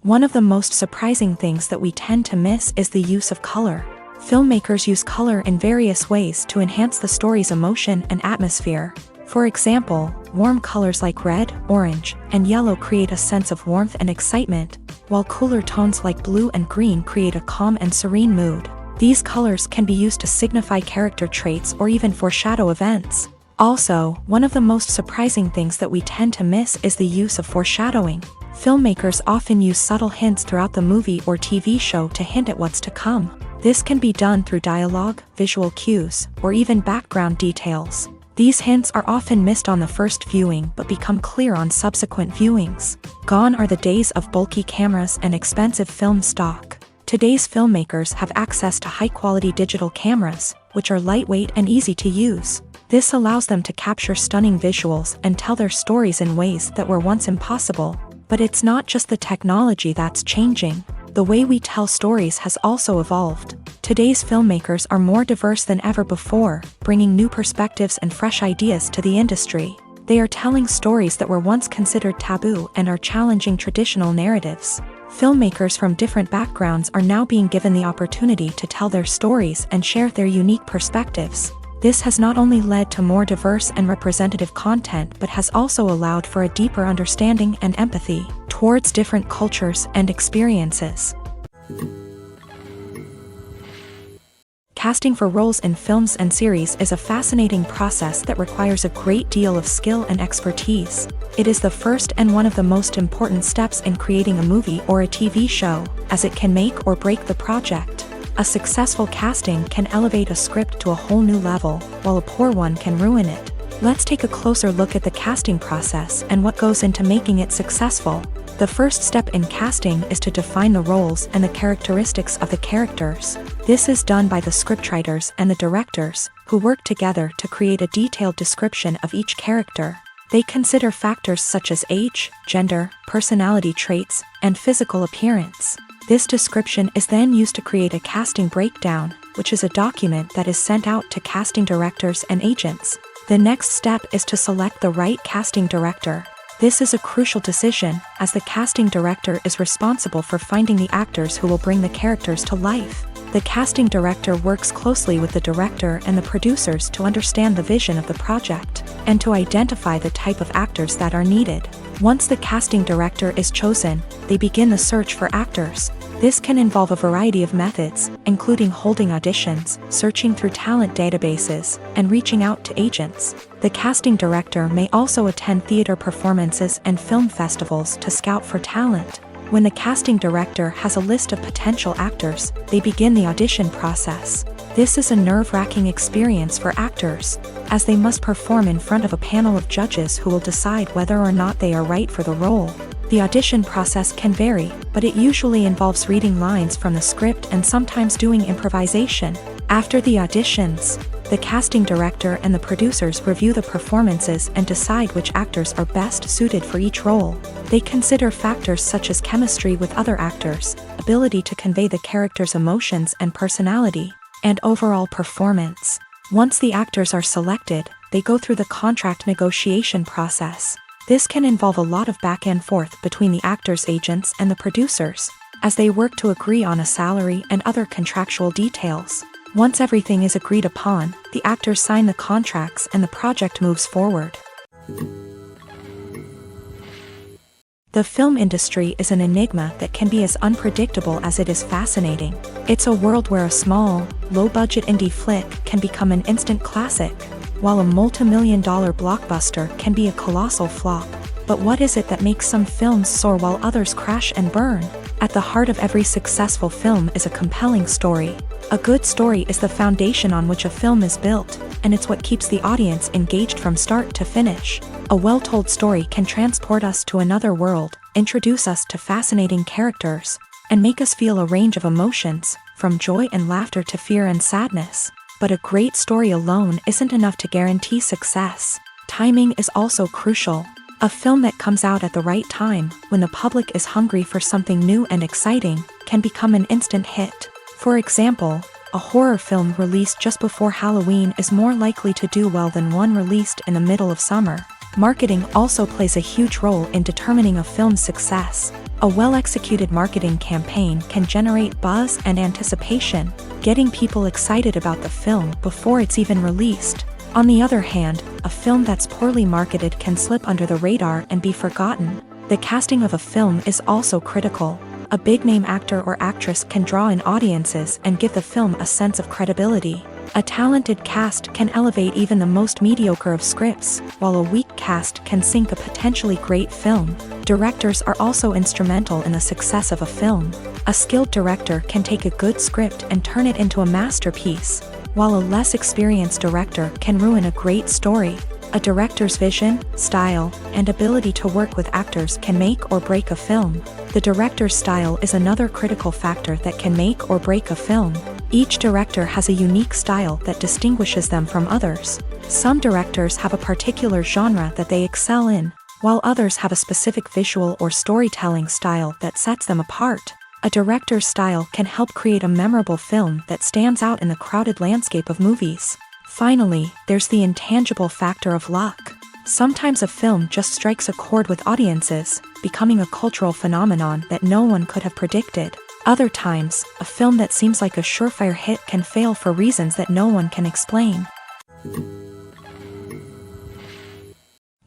One of the most surprising things that we tend to miss is the use of color. Filmmakers use color in various ways to enhance the story's emotion and atmosphere. For example, warm colors like red, orange, and yellow create a sense of warmth and excitement, while cooler tones like blue and green create a calm and serene mood. These colors can be used to signify character traits or even foreshadow events. Also, one of the most surprising things that we tend to miss is the use of foreshadowing. Filmmakers often use subtle hints throughout the movie or TV show to hint at what's to come. This can be done through dialogue, visual cues, or even background details. These hints are often missed on the first viewing but become clear on subsequent viewings. Gone are the days of bulky cameras and expensive film stock. Today's filmmakers have access to high-quality digital cameras, which are lightweight and easy to use. This allows them to capture stunning visuals and tell their stories in ways that were once impossible. But it's not just the technology that's changing. The way we tell stories has also evolved. Today's filmmakers are more diverse than ever before, bringing new perspectives and fresh ideas to the industry. They are telling stories that were once considered taboo and are challenging traditional narratives. Filmmakers from different backgrounds are now being given the opportunity to tell their stories and share their unique perspectives. This has not only led to more diverse and representative content but has also allowed for a deeper understanding and empathy towards different cultures and experiences. Casting for roles in films and series is a fascinating process that requires a great deal of skill and expertise. It is the first and one of the most important steps in creating a movie or a TV show, as it can make or break the project. A successful casting can elevate a script to a whole new level, while a poor one can ruin it. Let's take a closer look at the casting process and what goes into making it successful. The first step in casting is to define the roles and the characteristics of the characters. This is done by the scriptwriters and the directors, who work together to create a detailed description of each character. They consider factors such as age, gender, personality traits, and physical appearance. This description is then used to create a casting breakdown, which is a document that is sent out to casting directors and agents. The next step is to select the right casting director. This is a crucial decision, as the casting director is responsible for finding the actors who will bring the characters to life. The casting director works closely with the director and the producers to understand the vision of the project, and to identify the type of actors that are needed. Once the casting director is chosen, they begin the search for actors. This can involve a variety of methods, including holding auditions, searching through talent databases, and reaching out to agents. The casting director may also attend theater performances and film festivals to scout for talent. When the casting director has a list of potential actors, they begin the audition process. This is a nerve-wracking experience for actors, as they must perform in front of a panel of judges who will decide whether or not they are right for the role. The audition process can vary, but it usually involves reading lines from the script and sometimes doing improvisation. After the auditions, the casting director and the producers review the performances and decide which actors are best suited for each role. They consider factors such as chemistry with other actors, ability to convey the character's emotions and personality, and overall performance. Once the actors are selected, they go through the contract negotiation process. This can involve a lot of back and forth between the actors' agents and the producers, as they work to agree on a salary and other contractual details. Once everything is agreed upon, the actors sign the contracts and the project moves forward. The film industry is an enigma that can be as unpredictable as it is fascinating. It's a world where a small, low-budget indie flick can become an instant classic, while a multi-million-dollar blockbuster can be a colossal flop. But what is it that makes some films soar while others crash and burn? At the heart of every successful film is a compelling story. A good story is the foundation on which a film is built, and it's what keeps the audience engaged from start to finish. A well-told story can transport us to another world, introduce us to fascinating characters, and make us feel a range of emotions, from joy and laughter to fear and sadness. But a great story alone isn't enough to guarantee success. Timing is also crucial. A film that comes out at the right time, when the public is hungry for something new and exciting, can become an instant hit. For example, a horror film released just before Halloween is more likely to do well than one released in the middle of summer. Marketing also plays a huge role in determining a film's success. A well-executed marketing campaign can generate buzz and anticipation, getting people excited about the film before it's even released. On the other hand, a film that's poorly marketed can slip under the radar and be forgotten. The casting of a film is also critical. A big-name actor or actress can draw in audiences and give the film a sense of credibility. A talented cast can elevate even the most mediocre of scripts, while a weak cast can sink a potentially great film. Directors are also instrumental in the success of a film. A skilled director can take a good script and turn it into a masterpiece, while a less experienced director can ruin a great story. A director's vision, style, and ability to work with actors can make or break a film. The director's style is another critical factor that can make or break a film. Each director has a unique style that distinguishes them from others. Some directors have a particular genre that they excel in, while others have a specific visual or storytelling style that sets them apart. A director's style can help create a memorable film that stands out in the crowded landscape of movies. Finally, there's the intangible factor of luck. Sometimes a film just strikes a chord with audiences, becoming a cultural phenomenon that no one could have predicted. Other times, a film that seems like a surefire hit can fail for reasons that no one can explain.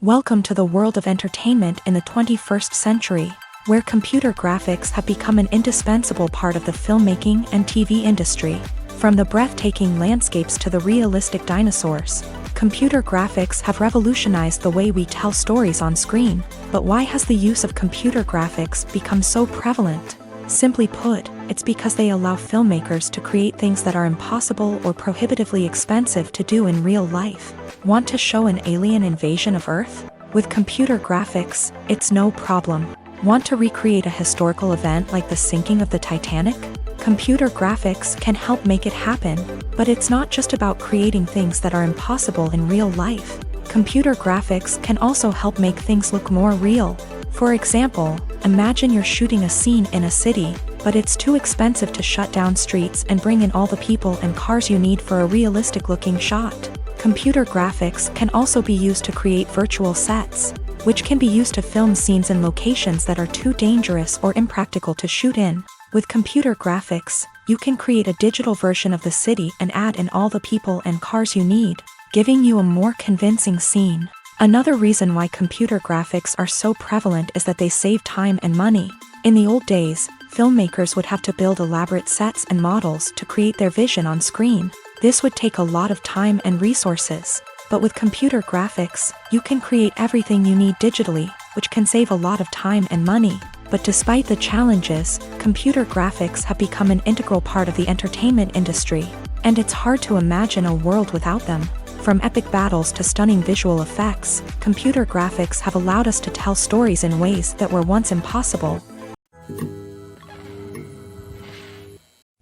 Welcome to the world of entertainment in the 21st century, where computer graphics have become an indispensable part of the filmmaking and TV industry. From the breathtaking landscapes to the realistic dinosaurs, computer graphics have revolutionized the way we tell stories on screen. But why has the use of computer graphics become so prevalent? Simply put, it's because they allow filmmakers to create things that are impossible or prohibitively expensive to do in real life. Want to show an alien invasion of Earth? With computer graphics, it's no problem. Want to recreate a historical event like the sinking of the Titanic? Computer graphics can help make it happen, but it's not just about creating things that are impossible in real life. Computer graphics can also help make things look more real. For example, imagine you're shooting a scene in a city, but it's too expensive to shut down streets and bring in all the people and cars you need for a realistic-looking shot. Computer graphics can also be used to create virtual sets, which can be used to film scenes in locations that are too dangerous or impractical to shoot in. With computer graphics, you can create a digital version of the city and add in all the people and cars you need, giving you a more convincing scene. Another reason why computer graphics are so prevalent is that they save time and money. In the old days, filmmakers would have to build elaborate sets and models to create their vision on screen. This would take a lot of time and resources. But with computer graphics, you can create everything you need digitally, which can save a lot of time and money. But despite the challenges, computer graphics have become an integral part of the entertainment industry, and it's hard to imagine a world without them. From epic battles to stunning visual effects, computer graphics have allowed us to tell stories in ways that were once impossible.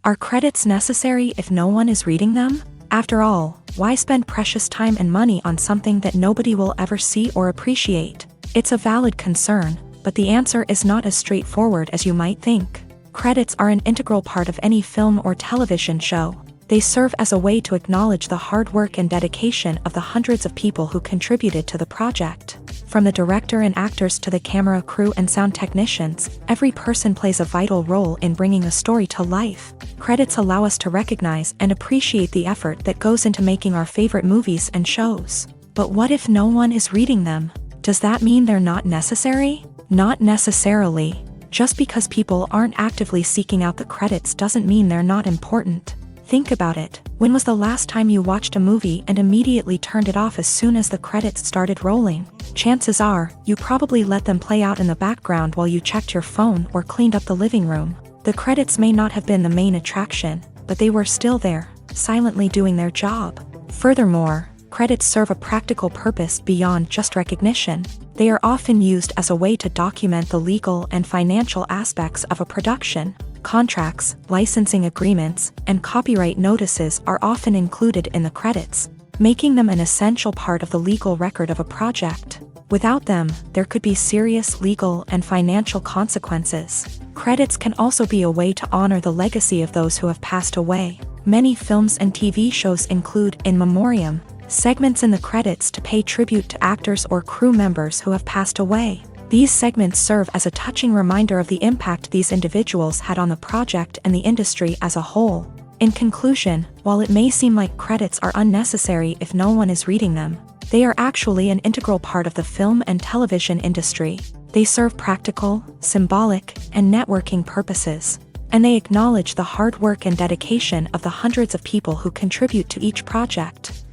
Are credits necessary if no one is reading them? After all, why spend precious time and money on something that nobody will ever see or appreciate? It's a valid concern, but the answer is not as straightforward as you might think. Credits are an integral part of any film or television show. They serve as a way to acknowledge the hard work and dedication of the hundreds of people who contributed to the project. From the director and actors to the camera crew and sound technicians, every person plays a vital role in bringing a story to life. Credits allow us to recognize and appreciate the effort that goes into making our favorite movies and shows. But what if no one is reading them? Does that mean they're not necessary? Not necessarily. Just because people aren't actively seeking out the credits doesn't mean they're not important. Think about it. When was the last time you watched a movie and immediately turned it off as soon as the credits started rolling? Chances are, you probably let them play out in the background while you checked your phone or cleaned up the living room. The credits may not have been the main attraction, but they were still there, silently doing their job. Furthermore, credits serve a practical purpose beyond just recognition. They are often used as a way to document the legal and financial aspects of a production. Contracts, licensing agreements, and copyright notices are often included in the credits, making them an essential part of the legal record of a project. Without them, there could be serious legal and financial consequences. Credits can also be a way to honor the legacy of those who have passed away. Many films and TV shows include in memoriam segments in the credits to pay tribute to actors or crew members who have passed away. These segments serve as a touching reminder of the impact these individuals had on the project and the industry as a whole. In conclusion, while it may seem like credits are unnecessary if no one is reading them, they are actually an integral part of the film and television industry. They serve practical, symbolic, and networking purposes, and they acknowledge the hard work and dedication of the hundreds of people who contribute to each project.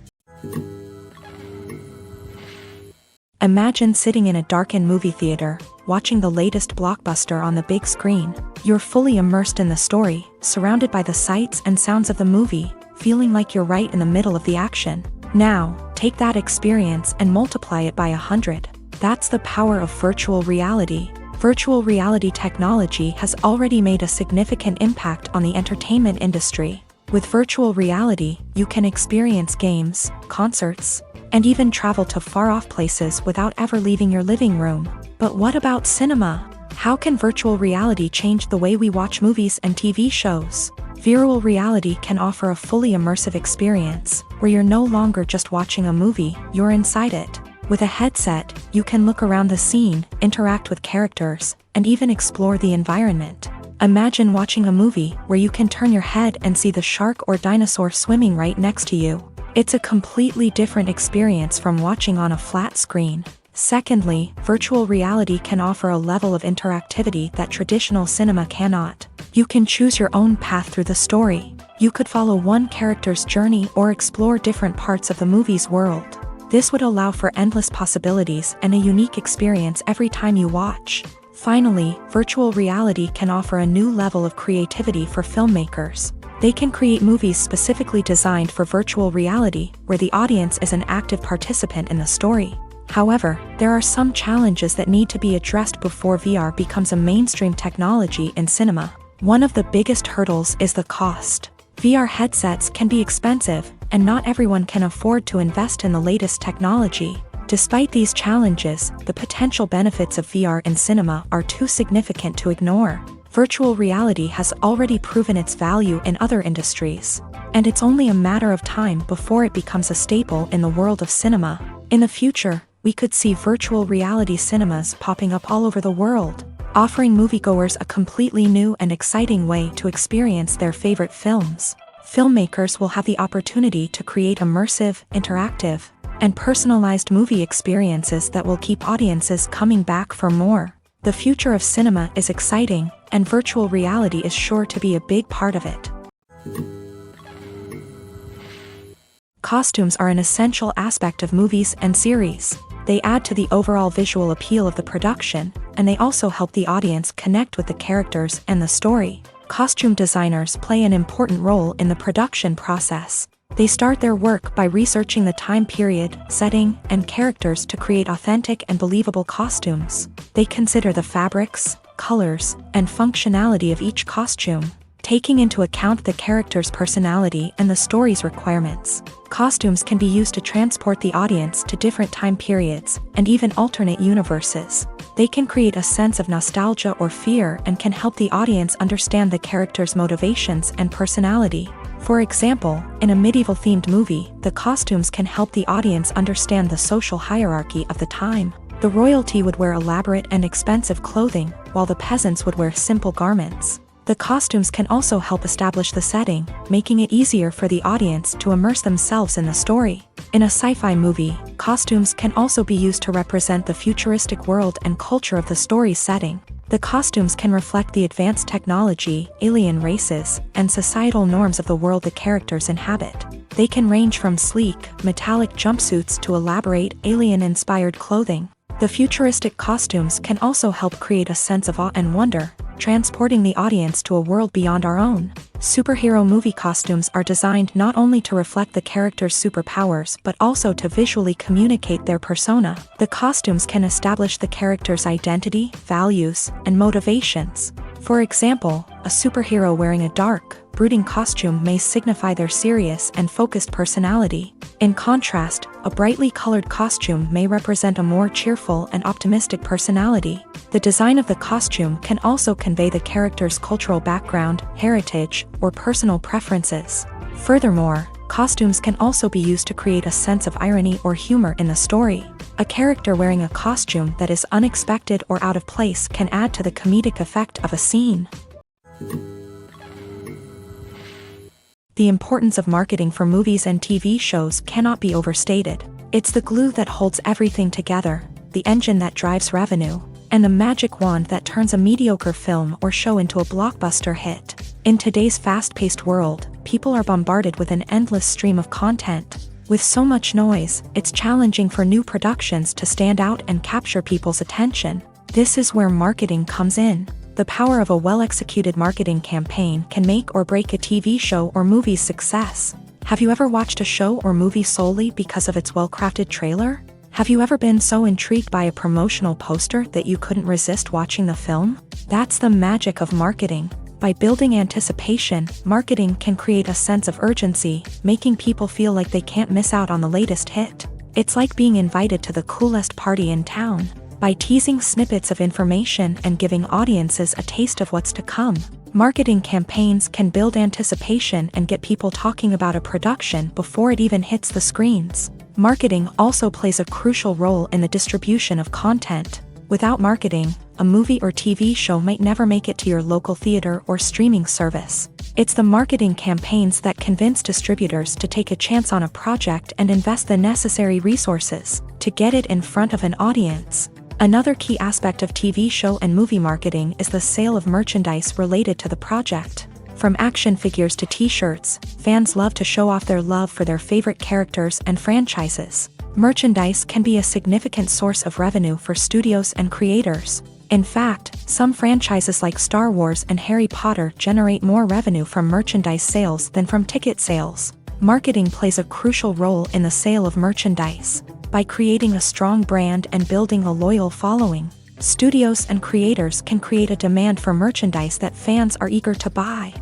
Imagine sitting in a darkened movie theater, watching the latest blockbuster on the big screen. You're fully immersed in the story, surrounded by the sights and sounds of the movie, feeling like you're right in the middle of the action. Now, take that experience and multiply it by 100. That's the power of virtual reality. Virtual reality technology has already made a significant impact on the entertainment industry. With virtual reality, you can experience games, concerts, and even travel to far-off places without ever leaving your living room. But what about cinema? How can virtual reality change the way we watch movies and TV shows? Virtual reality can offer a fully immersive experience, where you're no longer just watching a movie, you're inside it. With a headset, you can look around the scene, interact with characters, and even explore the environment. Imagine watching a movie where you can turn your head and see the shark or dinosaur swimming right next to you. It's a completely different experience from watching on a flat screen. Secondly, virtual reality can offer a level of interactivity that traditional cinema cannot. You can choose your own path through the story. You could follow one character's journey or explore different parts of the movie's world. This would allow for endless possibilities and a unique experience every time you watch. Finally, virtual reality can offer a new level of creativity for filmmakers. They can create movies specifically designed for virtual reality, where the audience is an active participant in the story. However, there are some challenges that need to be addressed before VR becomes a mainstream technology in cinema. One of the biggest hurdles is the cost. VR headsets can be expensive, and not everyone can afford to invest in the latest technology. Despite these challenges, the potential benefits of VR in cinema are too significant to ignore. Virtual reality has already proven its value in other industries. and it's only a matter of time before it becomes a staple in the world of cinema. In the future, we could see virtual reality cinemas popping up all over the world, offering moviegoers a completely new and exciting way to experience their favorite films. Filmmakers will have the opportunity to create immersive, interactive, and personalized movie experiences that will keep audiences coming back for more. The future of cinema is exciting, and virtual reality is sure to be a big part of it. Costumes are an essential aspect of movies and series. They add to the overall visual appeal of the production, and they also help the audience connect with the characters and the story. Costume designers play an important role in the production process. They start their work by researching the time period, setting, and characters to create authentic and believable costumes. They consider the fabrics, colors, and functionality of each costume, taking into account the character's personality and the story's requirements. Costumes can be used to transport the audience to different time periods and even alternate universes. They can create a sense of nostalgia or fear and can help the audience understand the character's motivations and personality. For example, in a medieval-themed movie, the costumes can help the audience understand the social hierarchy of the time. The royalty would wear elaborate and expensive clothing, while the peasants would wear simple garments. The costumes can also help establish the setting, making it easier for the audience to immerse themselves in the story. In a sci-fi movie, costumes can also be used to represent the futuristic world and culture of the story's setting. The costumes can reflect the advanced technology, alien races, and societal norms of the world the characters inhabit. They can range from sleek, metallic jumpsuits to elaborate, alien-inspired clothing. The futuristic costumes can also help create a sense of awe and wonder, transporting the audience to a world beyond our own. Superhero movie costumes are designed not only to reflect the character's superpowers but also to visually communicate their persona. The costumes can establish the character's identity, values, and motivations. For example, a superhero wearing a dark, brooding costume may signify their serious and focused personality. In contrast, a brightly colored costume may represent a more cheerful and optimistic personality. The design of the costume can also convey the character's cultural background, heritage, or personal preferences. Furthermore, costumes can also be used to create a sense of irony or humor in the story. A character wearing a costume that is unexpected or out of place can add to the comedic effect of a scene. The importance of marketing for movies and TV shows cannot be overstated. It's the glue that holds everything together, the engine that drives revenue, and the magic wand that turns a mediocre film or show into a blockbuster hit. In today's fast-paced world, people are bombarded with an endless stream of content. With so much noise, it's challenging for new productions to stand out and capture people's attention. This is where marketing comes in. The power of a well-executed marketing campaign can make or break a TV show or movie's success. Have you ever watched a show or movie solely because of its well-crafted trailer? Have you ever been so intrigued by a promotional poster that you couldn't resist watching the film? That's the magic of marketing. By building anticipation, marketing can create a sense of urgency, making people feel like they can't miss out on the latest hit. It's like being invited to the coolest party in town. By teasing snippets of information and giving audiences a taste of what's to come, marketing campaigns can build anticipation and get people talking about a production before it even hits the screens. Marketing also plays a crucial role in the distribution of content. Without marketing, a movie or TV show might never make it to your local theater or streaming service. It's the marketing campaigns that convince distributors to take a chance on a project and invest the necessary resources to get it in front of an audience. Another key aspect of TV show and movie marketing is the sale of merchandise related to the project. From action figures to t-shirts, fans love to show off their love for their favorite characters and franchises. Merchandise can be a significant source of revenue for studios and creators. In fact, some franchises like Star Wars and Harry Potter generate more revenue from merchandise sales than from ticket sales. Marketing plays a crucial role in the sale of merchandise. By creating a strong brand and building a loyal following, studios and creators can create a demand for merchandise that fans are eager to buy.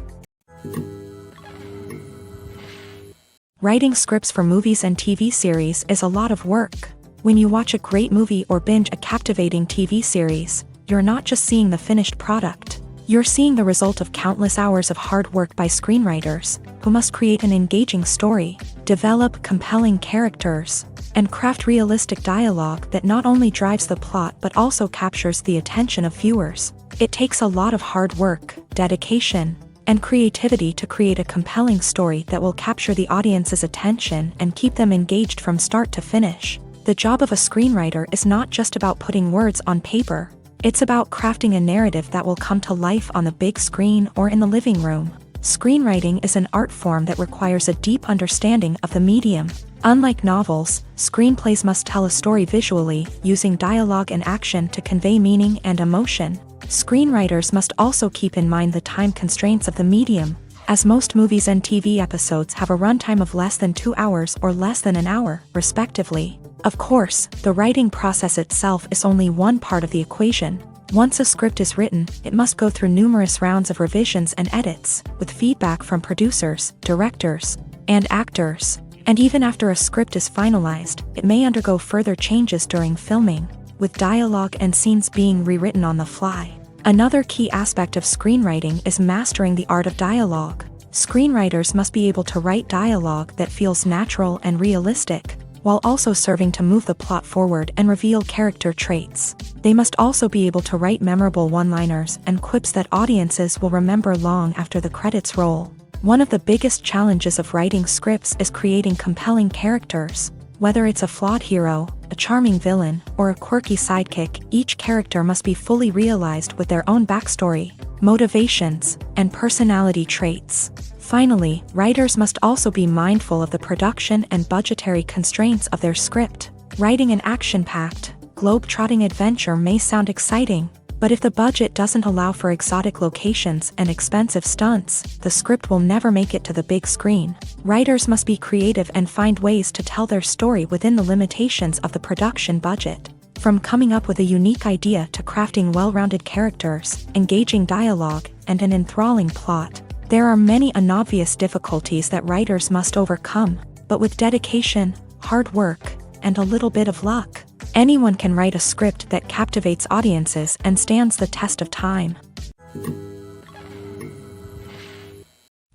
Writing scripts for movies and TV series is a lot of work. When you watch a great movie or binge a captivating TV series, you're not just seeing the finished product. You're seeing the result of countless hours of hard work by screenwriters, who must create an engaging story, develop compelling characters, and craft realistic dialogue that not only drives the plot but also captures the attention of viewers. It takes a lot of hard work, dedication, and creativity to create a compelling story that will capture the audience's attention and keep them engaged from start to finish. The job of a screenwriter is not just about putting words on paper. It's about crafting a narrative that will come to life on the big screen or in the living room. Screenwriting is an art form that requires a deep understanding of the medium. Unlike novels, screenplays must tell a story visually, using dialogue and action to convey meaning and emotion. Screenwriters must also keep in mind the time constraints of the medium, as most movies and TV episodes have a runtime of less than 2 hours or less than an hour, respectively. Of course, the writing process itself is only one part of the equation. Once a script is written, it must go through numerous rounds of revisions and edits, with feedback from producers, directors, and actors. And even after a script is finalized, it may undergo further changes during filming, with dialogue and scenes being rewritten on the fly. Another key aspect of screenwriting is mastering the art of dialogue. Screenwriters must be able to write dialogue that feels natural and realistic, while also serving to move the plot forward and reveal character traits. They must also be able to write memorable one-liners and quips that audiences will remember long after the credits roll. One of the biggest challenges of writing scripts is creating compelling characters. Whether it's a flawed hero, a charming villain, or a quirky sidekick, each character must be fully realized with their own backstory, motivations, and personality traits. Finally, writers must also be mindful of the production and budgetary constraints of their script. Writing an action-packed, globe-trotting adventure may sound exciting, but if the budget doesn't allow for exotic locations and expensive stunts, the script will never make it to the big screen. Writers must be creative and find ways to tell their story within the limitations of the production budget. From coming up with a unique idea to crafting well-rounded characters, engaging dialogue, and an enthralling plot, there are many unobvious difficulties that writers must overcome, but with dedication, hard work, and a little bit of luck, anyone can write a script that captivates audiences and stands the test of time.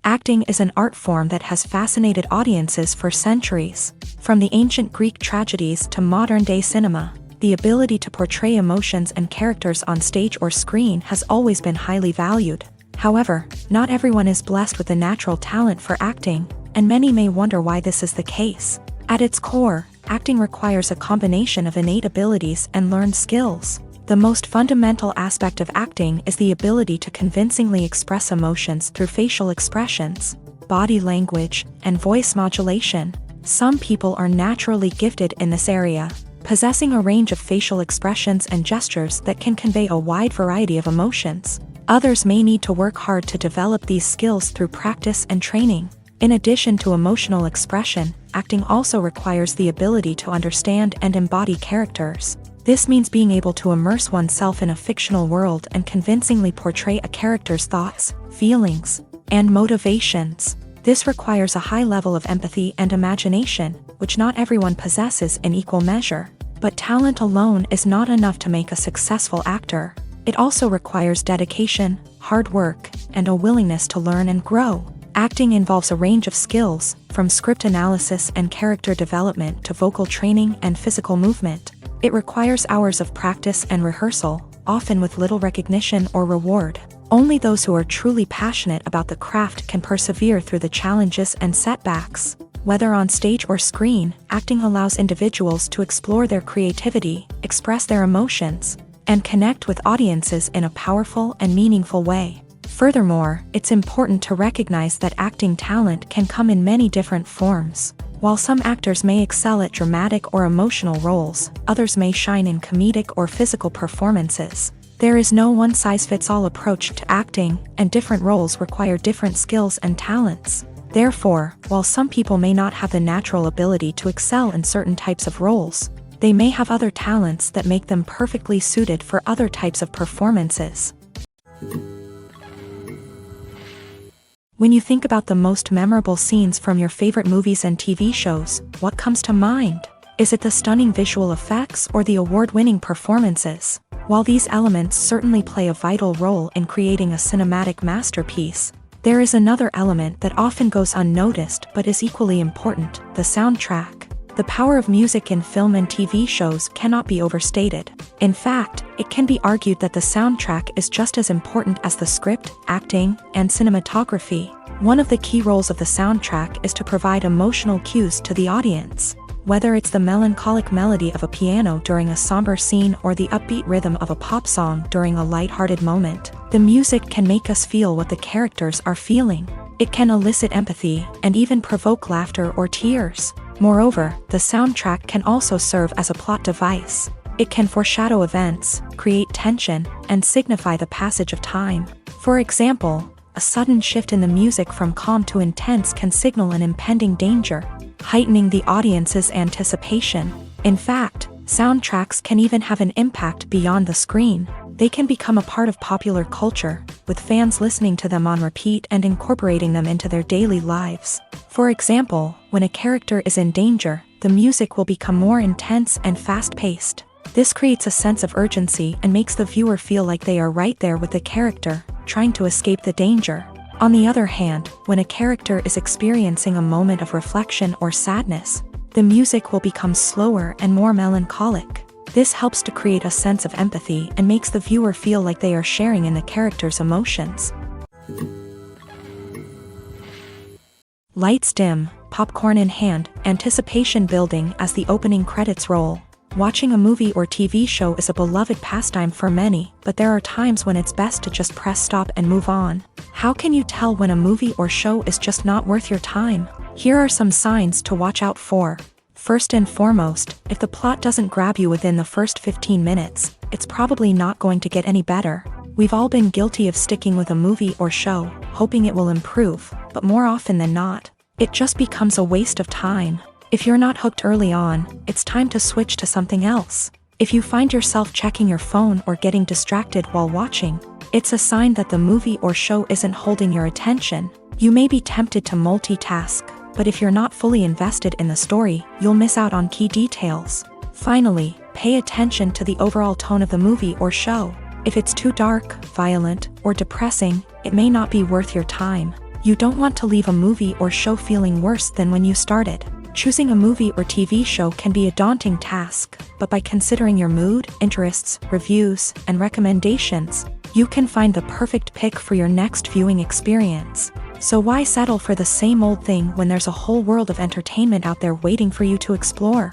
Acting is an art form that has fascinated audiences for centuries. From the ancient Greek tragedies to modern-day cinema, the ability to portray emotions and characters on stage or screen has always been highly valued. However, not everyone is blessed with the natural talent for acting, and many may wonder why this is the case. At its core, acting requires a combination of innate abilities and learned skills. The most fundamental aspect of acting is the ability to convincingly express emotions through facial expressions, body language, and voice modulation. Some people are naturally gifted in this area, possessing a range of facial expressions and gestures that can convey a wide variety of emotions. Others may need to work hard to develop these skills through practice and training. In addition to emotional expression, acting also requires the ability to understand and embody characters. This means being able to immerse oneself in a fictional world and convincingly portray a character's thoughts, feelings, and motivations. This requires a high level of empathy and imagination, which not everyone possesses in equal measure. But talent alone is not enough to make a successful actor. It also requires dedication, hard work, and a willingness to learn and grow. Acting involves a range of skills, from script analysis and character development to vocal training and physical movement. It requires hours of practice and rehearsal, often with little recognition or reward. Only those who are truly passionate about the craft can persevere through the challenges and setbacks. Whether on stage or screen, acting allows individuals to explore their creativity, express their emotions, and connect with audiences in a powerful and meaningful way. Furthermore, it's important to recognize that acting talent can come in many different forms. While some actors may excel at dramatic or emotional roles, others may shine in comedic or physical performances. There is no one-size-fits-all approach to acting, and different roles require different skills and talents. Therefore, while some people may not have the natural ability to excel in certain types of roles, they may have other talents that make them perfectly suited for other types of performances. When you think about the most memorable scenes from your favorite movies and TV shows, what comes to mind? Is it the stunning visual effects or the award-winning performances? While these elements certainly play a vital role in creating a cinematic masterpiece, there is another element that often goes unnoticed but is equally important: the soundtrack. The power of music in film and TV shows cannot be overstated. In fact, it can be argued that the soundtrack is just as important as the script, acting, and cinematography. One of the key roles of the soundtrack is to provide emotional cues to the audience. Whether it's the melancholic melody of a piano during a somber scene or the upbeat rhythm of a pop song during a lighthearted moment, the music can make us feel what the characters are feeling. It can elicit empathy and even provoke laughter or tears. Moreover, the soundtrack can also serve as a plot device. It can foreshadow events, create tension, and signify the passage of time. For example, a sudden shift in the music from calm to intense can signal an impending danger, heightening the audience's anticipation. In fact, soundtracks can even have an impact beyond the screen. They can become a part of popular culture, with fans listening to them on repeat and incorporating them into their daily lives. For example, when a character is in danger, the music will become more intense and fast-paced. This creates a sense of urgency and makes the viewer feel like they are right there with the character, trying to escape the danger. On the other hand, when a character is experiencing a moment of reflection or sadness, the music will become slower and more melancholic. This helps to create a sense of empathy and makes the viewer feel like they are sharing in the character's emotions. Lights dim, popcorn in hand, anticipation building as the opening credits roll. Watching a movie or TV show is a beloved pastime for many, but there are times when it's best to just press stop and move on. How can you tell when a movie or show is just not worth your time? Here are some signs to watch out for. First and foremost, if the plot doesn't grab you within the first 15 minutes, it's probably not going to get any better. We've all been guilty of sticking with a movie or show, hoping it will improve, but more often than not, it just becomes a waste of time. If you're not hooked early on, it's time to switch to something else. If you find yourself checking your phone or getting distracted while watching, it's a sign that the movie or show isn't holding your attention. You may be tempted to multitask, but if you're not fully invested in the story, you'll miss out on key details. Finally, pay attention to the overall tone of the movie or show. If it's too dark, violent, or depressing, it may not be worth your time. You don't want to leave a movie or show feeling worse than when you started. Choosing a movie or TV show can be a daunting task, but by considering your mood, interests, reviews, and recommendations, you can find the perfect pick for your next viewing experience. So why settle for the same old thing when there's a whole world of entertainment out there waiting for you to explore?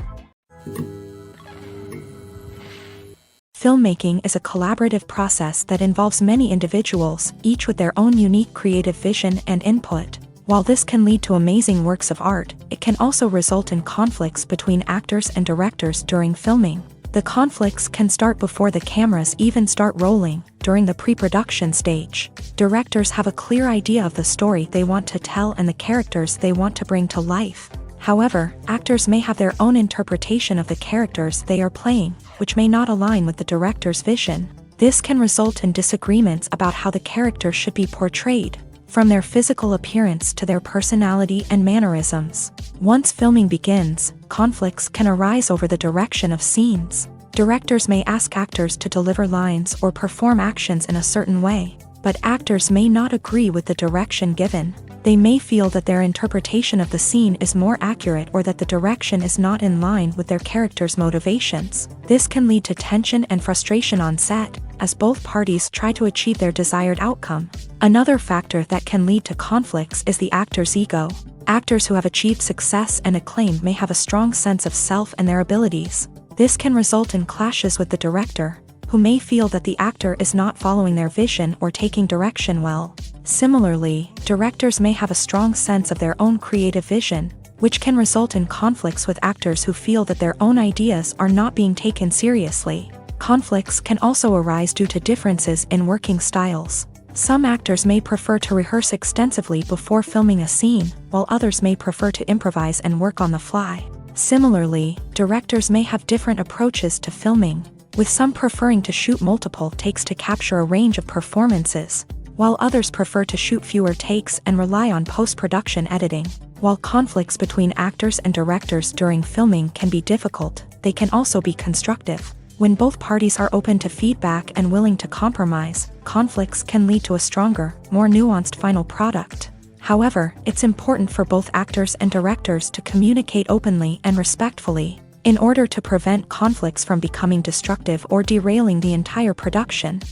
Filmmaking is a collaborative process that involves many individuals, each with their own unique creative vision and input. While this can lead to amazing works of art, it can also result in conflicts between actors and directors during filming. The conflicts can start before the cameras even start rolling, during the pre-production stage. Directors have a clear idea of the story they want to tell and the characters they want to bring to life. However, actors may have their own interpretation of the characters they are playing, which may not align with the director's vision. This can result in disagreements about how the character should be portrayed, from their physical appearance to their personality and mannerisms. Once filming begins, conflicts can arise over the direction of scenes. Directors may ask actors to deliver lines or perform actions in a certain way, but actors may not agree with the direction given. They may feel that their interpretation of the scene is more accurate or that the direction is not in line with their character's motivations. This can lead to tension and frustration on set, as both parties try to achieve their desired outcome. Another factor that can lead to conflicts is the actor's ego. Actors who have achieved success and acclaim may have a strong sense of self and their abilities. This can result in clashes with the director, who may feel that the actor is not following their vision or taking direction well. Similarly, directors may have a strong sense of their own creative vision, which can result in conflicts with actors who feel that their own ideas are not being taken seriously. Conflicts can also arise due to differences in working styles. Some actors may prefer to rehearse extensively before filming a scene, while others may prefer to improvise and work on the fly. Similarly, directors may have different approaches to filming, with some preferring to shoot multiple takes to capture a range of performances, while others prefer to shoot fewer takes and rely on post-production editing. While conflicts between actors and directors during filming can be difficult, they can also be constructive. When both parties are open to feedback and willing to compromise, conflicts can lead to a stronger, more nuanced final product. However, it's important for both actors and directors to communicate openly and respectfully, in order to prevent conflicts from becoming destructive or derailing the entire production.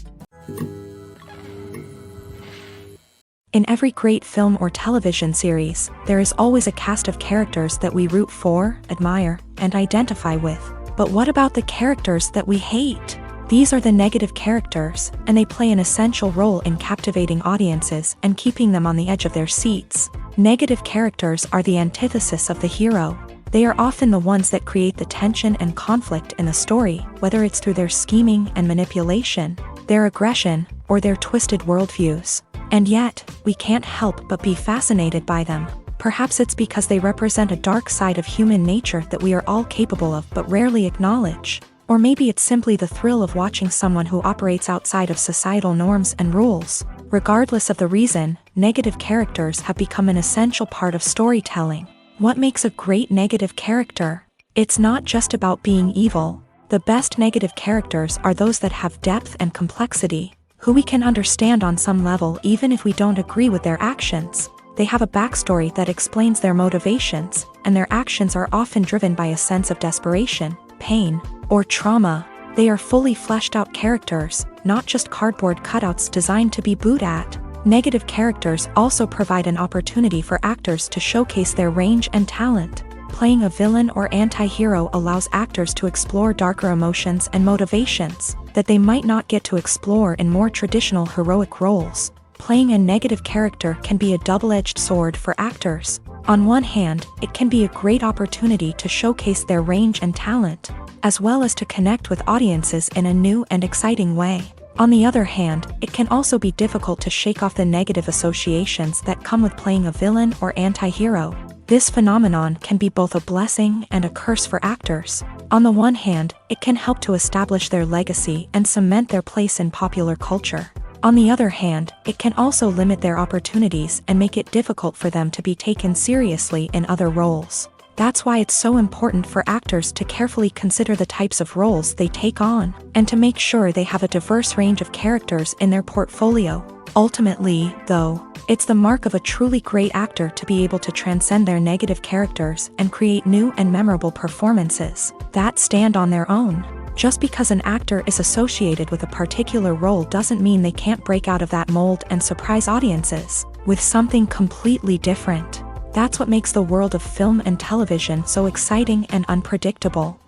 In every great film or television series, there is always a cast of characters that we root for, admire, and identify with. But what about the characters that we hate? These are the negative characters, and they play an essential role in captivating audiences and keeping them on the edge of their seats. Negative characters are the antithesis of the hero. They are often the ones that create the tension and conflict in the story, whether it's through their scheming and manipulation, their aggression, or their twisted worldviews. And yet, we can't help but be fascinated by them. Perhaps it's because they represent a dark side of human nature that we are all capable of but rarely acknowledge. Or maybe it's simply the thrill of watching someone who operates outside of societal norms and rules. Regardless of the reason, negative characters have become an essential part of storytelling. What makes a great negative character? It's not just about being evil. The best negative characters are those that have depth and complexity, who we can understand on some level even if we don't agree with their actions. They have a backstory that explains their motivations, and their actions are often driven by a sense of desperation, pain, or trauma. They are fully fleshed out characters, not just cardboard cutouts designed to be booed at. Negative characters also provide an opportunity for actors to showcase their range and talent. Playing a villain or anti-hero allows actors to explore darker emotions and motivations that they might not get to explore in more traditional heroic roles. Playing a negative character can be a double-edged sword for actors. On one hand, it can be a great opportunity to showcase their range and talent, as well as to connect with audiences in a new and exciting way. On the other hand, it can also be difficult to shake off the negative associations that come with playing a villain or anti-hero. This phenomenon can be both a blessing and a curse for actors. On the one hand, it can help to establish their legacy and cement their place in popular culture. On the other hand, it can also limit their opportunities and make it difficult for them to be taken seriously in other roles. That's why it's so important for actors to carefully consider the types of roles they take on, and to make sure they have a diverse range of characters in their portfolio. Ultimately, though, it's the mark of a truly great actor to be able to transcend their negative characters and create new and memorable performances that stand on their own. Just because an actor is associated with a particular role doesn't mean they can't break out of that mold and surprise audiences with something completely different. That's what makes the world of film and television so exciting and unpredictable.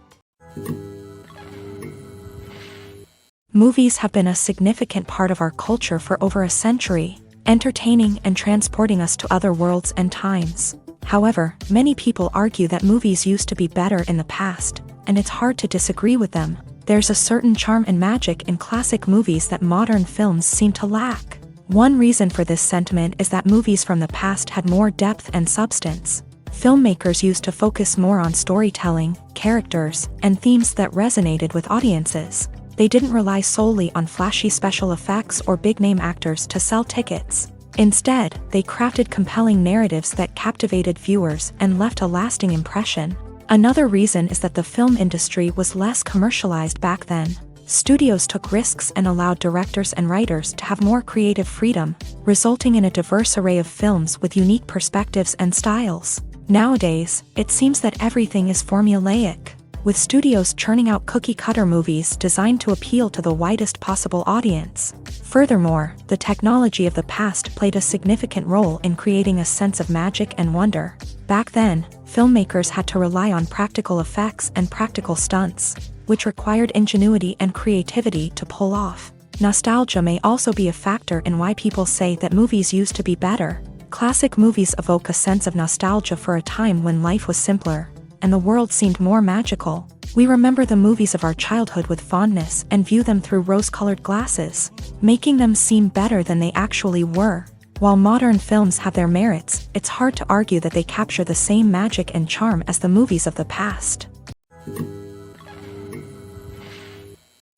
Movies have been a significant part of our culture for over a century, entertaining and transporting us to other worlds and times. However, many people argue that movies used to be better in the past, and it's hard to disagree with them. There's a certain charm and magic in classic movies that modern films seem to lack. One reason for this sentiment is that movies from the past had more depth and substance. Filmmakers used to focus more on storytelling, characters, and themes that resonated with audiences. They didn't rely solely on flashy special effects or big-name actors to sell tickets. Instead, they crafted compelling narratives that captivated viewers and left a lasting impression. Another reason is that the film industry was less commercialized back then. Studios took risks and allowed directors and writers to have more creative freedom, resulting in a diverse array of films with unique perspectives and styles. Nowadays, it seems that everything is formulaic, with studios churning out cookie-cutter movies designed to appeal to the widest possible audience. Furthermore, the technology of the past played a significant role in creating a sense of magic and wonder. Back then, filmmakers had to rely on practical effects and practical stunts, which required ingenuity and creativity to pull off. Nostalgia may also be a factor in why people say that movies used to be better. Classic movies evoke a sense of nostalgia for a time when life was simpler, and the world seemed more magical. We remember the movies of our childhood with fondness and view them through rose-colored glasses, making them seem better than they actually were. While modern films have their merits, it's hard to argue that they capture the same magic and charm as the movies of the past.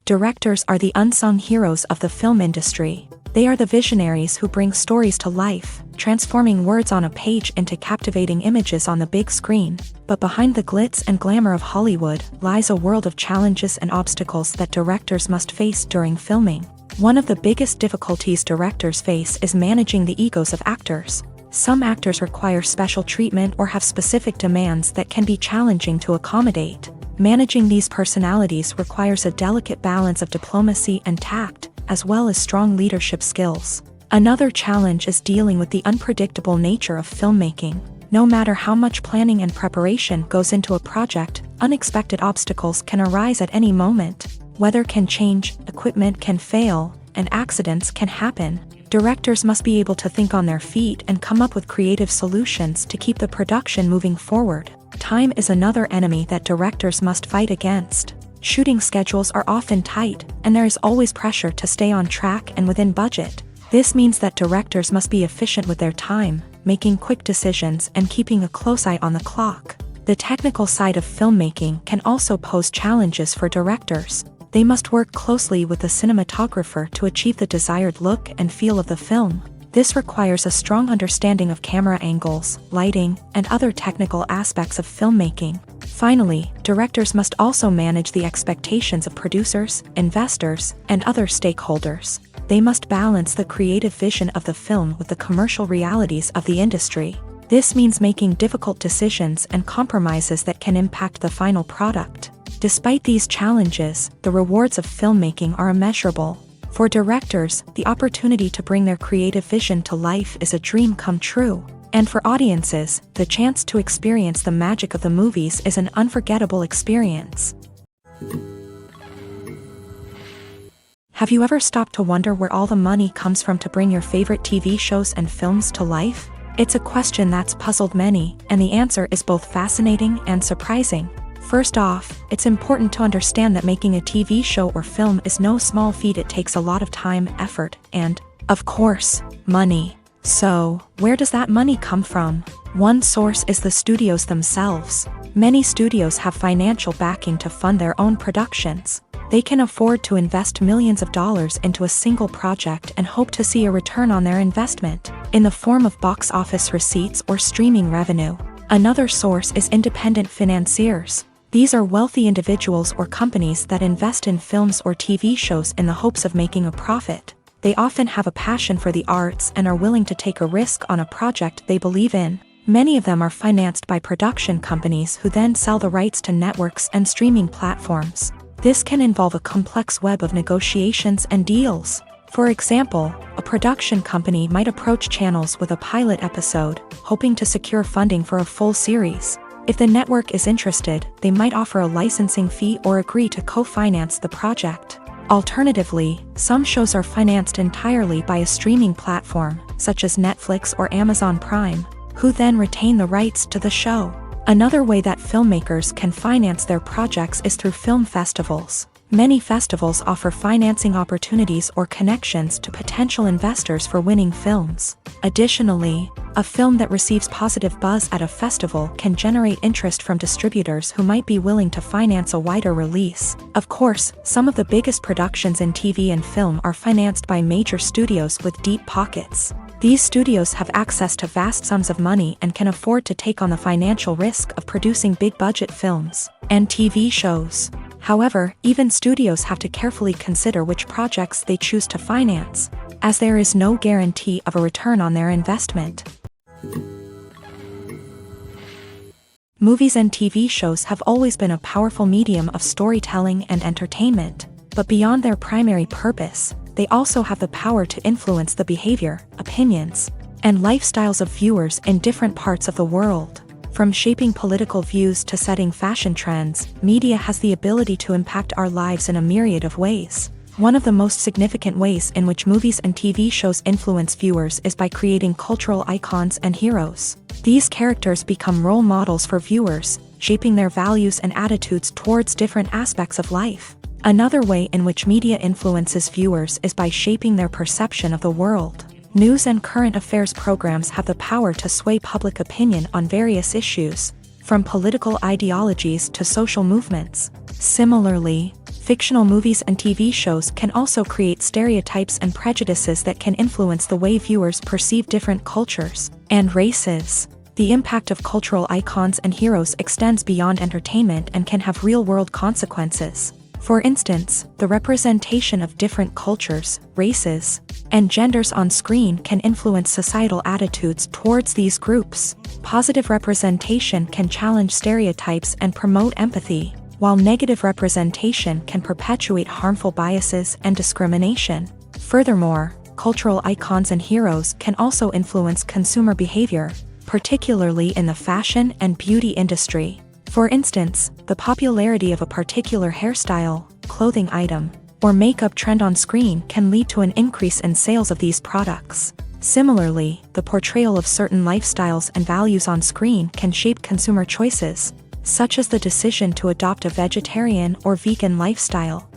Directors are the unsung heroes of the film industry. They are the visionaries who bring stories to life, transforming words on a page into captivating images on the big screen. But behind the glitz and glamour of Hollywood lies a world of challenges and obstacles that directors must face during filming. One of the biggest difficulties directors face is managing the egos of actors. Some actors require special treatment or have specific demands that can be challenging to accommodate. Managing these personalities requires a delicate balance of diplomacy and tact, as well as strong leadership skills. Another challenge is dealing with the unpredictable nature of filmmaking. No matter how much planning and preparation goes into a project, unexpected obstacles can arise at any moment. Weather can change, equipment can fail, and accidents can happen. Directors must be able to think on their feet and come up with creative solutions to keep the production moving forward. Time is another enemy that directors must fight against. Shooting schedules are often tight, and there is always pressure to stay on track and within budget. This means that directors must be efficient with their time, making quick decisions and keeping a close eye on the clock. The technical side of filmmaking can also pose challenges for directors. They must work closely with the cinematographer to achieve the desired look and feel of the film. This requires a strong understanding of camera angles, lighting, and other technical aspects of filmmaking. Finally, directors must also manage the expectations of producers, investors, and other stakeholders. They must balance the creative vision of the film with the commercial realities of the industry. This means making difficult decisions and compromises that can impact the final product. Despite these challenges, the rewards of filmmaking are immeasurable. For directors, the opportunity to bring their creative vision to life is a dream come true. And for audiences, the chance to experience the magic of the movies is an unforgettable experience. Have you ever stopped to wonder where all the money comes from to bring your favorite TV shows and films to life? It's a question that's puzzled many, and the answer is both fascinating and surprising. First off, it's important to understand that making a TV show or film is no small feat. It takes a lot of time, effort, and, of course, money. So, where does that money come from? One source is the studios themselves. Many studios have financial backing to fund their own productions. They can afford to invest millions of dollars into a single project and hope to see a return on their investment, in the form of box office receipts or streaming revenue. Another source is independent financiers. These are wealthy individuals or companies that invest in films or TV shows in the hopes of making a profit. They often have a passion for the arts and are willing to take a risk on a project they believe in. Many of them are financed by production companies who then sell the rights to networks and streaming platforms. This can involve a complex web of negotiations and deals. For example, a production company might approach channels with a pilot episode, hoping to secure funding for a full series. If the network is interested, they might offer a licensing fee or agree to co-finance the project. Alternatively, some shows are financed entirely by a streaming platform, such as Netflix or Amazon Prime, who then retain the rights to the show. Another way that filmmakers can finance their projects is through film festivals. Many festivals offer financing opportunities or connections to potential investors for winning films. Additionally, a film that receives positive buzz at a festival can generate interest from distributors who might be willing to finance a wider release. Of course, some of the biggest productions in TV and film are financed by major studios with deep pockets. These studios have access to vast sums of money and can afford to take on the financial risk of producing big-budget films and TV shows. However, even studios have to carefully consider which projects they choose to finance, as there is no guarantee of a return on their investment. Movies and TV shows have always been a powerful medium of storytelling and entertainment, but beyond their primary purpose, they also have the power to influence the behavior, opinions, and lifestyles of viewers in different parts of the world. From shaping political views to setting fashion trends, media has the ability to impact our lives in a myriad of ways. One of the most significant ways in which movies and TV shows influence viewers is by creating cultural icons and heroes. These characters become role models for viewers, shaping their values and attitudes towards different aspects of life. Another way in which media influences viewers is by shaping their perception of the world. News and current affairs programs have the power to sway public opinion on various issues, from political ideologies to social movements. Similarly, Fictional movies and TV shows can also create stereotypes and prejudices that can influence the way viewers perceive different cultures and races. The impact of cultural icons and heroes extends beyond entertainment and can have real-world consequences. For instance, the representation of different cultures, races, and genders on screen can influence societal attitudes towards these groups. Positive representation can challenge stereotypes and promote empathy, while negative representation can perpetuate harmful biases and discrimination. Furthermore, cultural icons and heroes can also influence consumer behavior, particularly in the fashion and beauty industry. For instance, the popularity of a particular hairstyle, clothing item, or makeup trend on screen can lead to an increase in sales of these products. Similarly, the portrayal of certain lifestyles and values on screen can shape consumer choices, such as the decision to adopt a vegetarian or vegan lifestyle.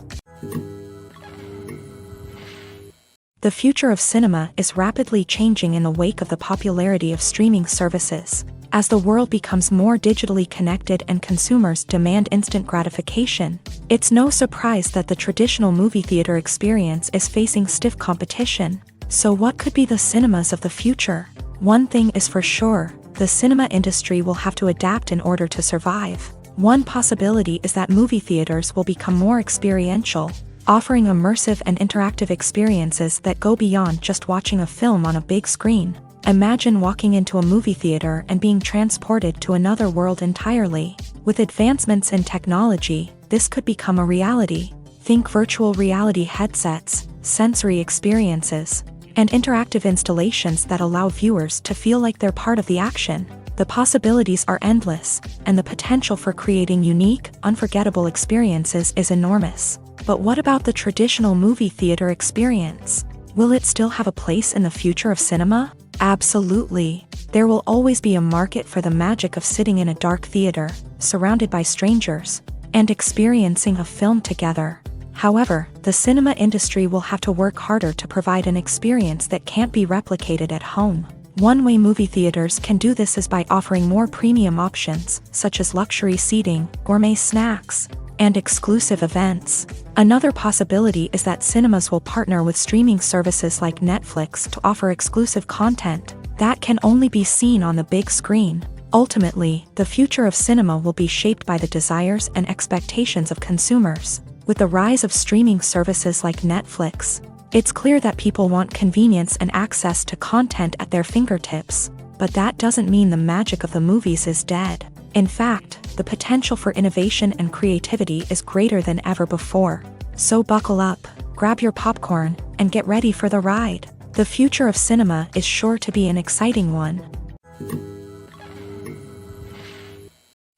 The future of cinema is rapidly changing in the wake of the popularity of streaming services. As the world becomes more digitally connected and consumers demand instant gratification, it's no surprise that the traditional movie theater experience is facing stiff competition. So what could be the cinemas of the future? One thing is for sure, the cinema industry will have to adapt in order to survive. One possibility is that movie theaters will become more experiential, offering immersive and interactive experiences that go beyond just watching a film on a big screen. Imagine walking into a movie theater and being transported to another world entirely. With advancements in technology, this could become a reality. Think virtual reality headsets, sensory experiences, and interactive installations that allow viewers to feel like they're part of the action. The possibilities are endless, and the potential for creating unique, unforgettable experiences is enormous. But what about the traditional movie theater experience? Will it still have a place in the future of cinema? Absolutely. There will always be a market for the magic of sitting in a dark theater, surrounded by strangers, and experiencing a film together. However, the cinema industry will have to work harder to provide an experience that can't be replicated at home. One way movie theaters can do this is by offering more premium options, such as luxury seating, gourmet snacks, and exclusive events. Another possibility is that cinemas will partner with streaming services like Netflix to offer exclusive content that can only be seen on the big screen. Ultimately, the future of cinema will be shaped by the desires and expectations of consumers. With the rise of streaming services like Netflix, it's clear that people want convenience and access to content at their fingertips. But that doesn't mean the magic of the movies is dead. In fact, the potential for innovation and creativity is greater than ever before. So buckle up, grab your popcorn, and get ready for the ride. The future of cinema is sure to be an exciting one.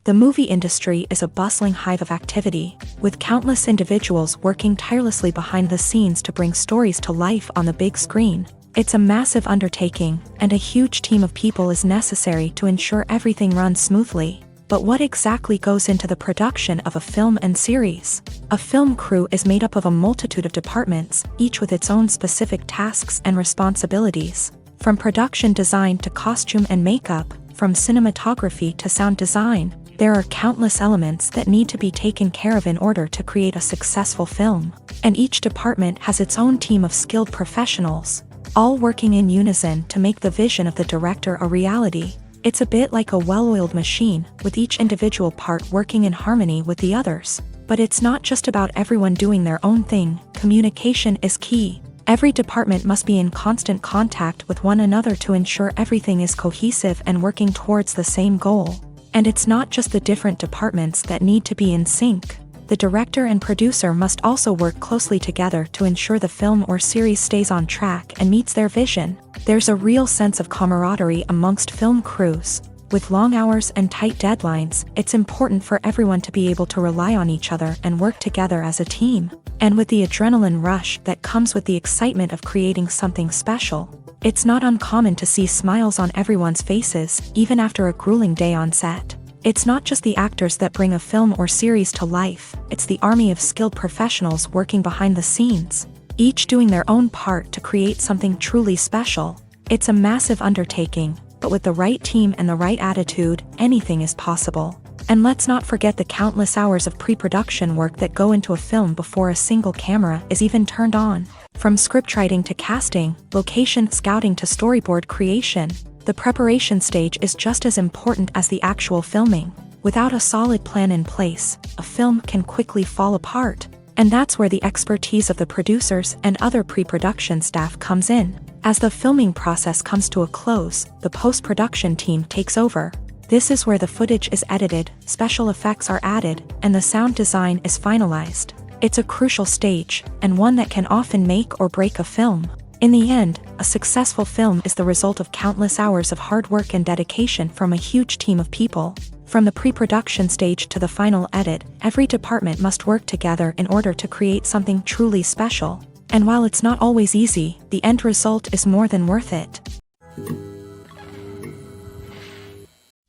The movie industry is a bustling hive of activity, with countless individuals working tirelessly behind the scenes to bring stories to life on the big screen. It's a massive undertaking, and a huge team of people is necessary to ensure everything runs smoothly. But what exactly goes into the production of a film and series? A film crew is made up of a multitude of departments, each with its own specific tasks and responsibilities. From production design to costume and makeup, from cinematography to sound design, there are countless elements that need to be taken care of in order to create a successful film. And each department has its own team of skilled professionals, all working in unison to make the vision of the director a reality. It's a bit like a well-oiled machine, with each individual part working in harmony with the others. But it's not just about everyone doing their own thing. Communication is key. Every department must be in constant contact with one another to ensure everything is cohesive and working towards the same goal. And it's not just the different departments that need to be in sync. The director and producer must also work closely together to ensure the film or series stays on track and meets their vision. There's a real sense of camaraderie amongst film crews. With long hours and tight deadlines, it's important for everyone to be able to rely on each other and work together as a team. And with the adrenaline rush that comes with the excitement of creating something special, it's not uncommon to see smiles on everyone's faces, even after a grueling day on set. It's not just the actors that bring a film or series to life, it's the army of skilled professionals working behind the scenes, each doing their own part to create something truly special. It's a massive undertaking, but with the right team and the right attitude, anything is possible. And let's not forget the countless hours of pre-production work that go into a film before a single camera is even turned on. From scriptwriting to casting, location scouting to storyboard creation, the preparation stage is just as important as the actual filming. Without a solid plan in place, a film can quickly fall apart. And that's where the expertise of the producers and other pre-production staff comes in. As the filming process comes to a close, the post-production team takes over. This is where the footage is edited, special effects are added, and the sound design is finalized. It's a crucial stage, and one that can often make or break a film. In the end, a successful film is the result of countless hours of hard work and dedication from a huge team of people. From the pre-production stage to the final edit, every department must work together in order to create something truly special. And while it's not always easy, the end result is more than worth it.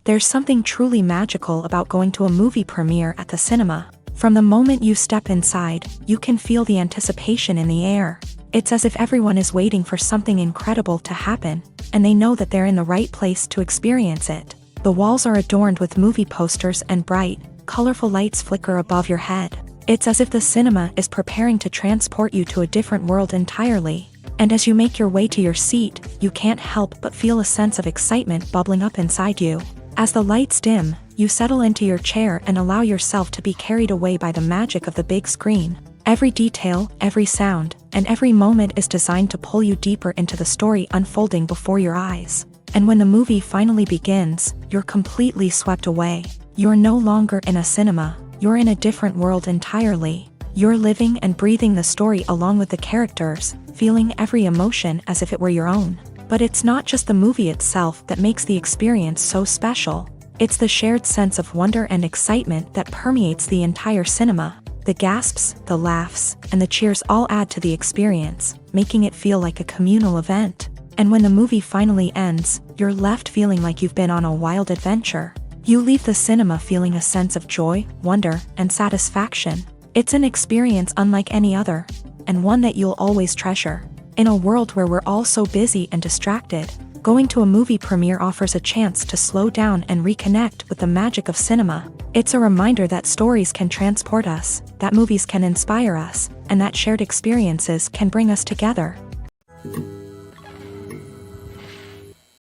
There's something truly magical about going to a movie premiere at the cinema. From the moment you step inside, you can feel the anticipation in the air. It's as if everyone is waiting for something incredible to happen, and they know that they're in the right place to experience it. The walls are adorned with movie posters and bright, colorful lights flicker above your head. It's as if the cinema is preparing to transport you to a different world entirely. And as you make your way to your seat, you can't help but feel a sense of excitement bubbling up inside you. As the lights dim, you settle into your chair and allow yourself to be carried away by the magic of the big screen. Every detail, every sound, and every moment is designed to pull you deeper into the story unfolding before your eyes. And when the movie finally begins, you're completely swept away. You're no longer in a cinema, you're in a different world entirely. You're living and breathing the story along with the characters, feeling every emotion as if it were your own. But it's not just the movie itself that makes the experience so special. It's the shared sense of wonder and excitement that permeates the entire cinema. The gasps, the laughs, and the cheers all add to the experience, making it feel like a communal event. And when the movie finally ends, you're left feeling like you've been on a wild adventure. You leave the cinema feeling a sense of joy, wonder, and satisfaction. It's an experience unlike any other, and one that you'll always treasure. In a world where we're all so busy and distracted, going to a movie premiere offers a chance to slow down and reconnect with the magic of cinema. It's a reminder that stories can transport us, that movies can inspire us, and that shared experiences can bring us together.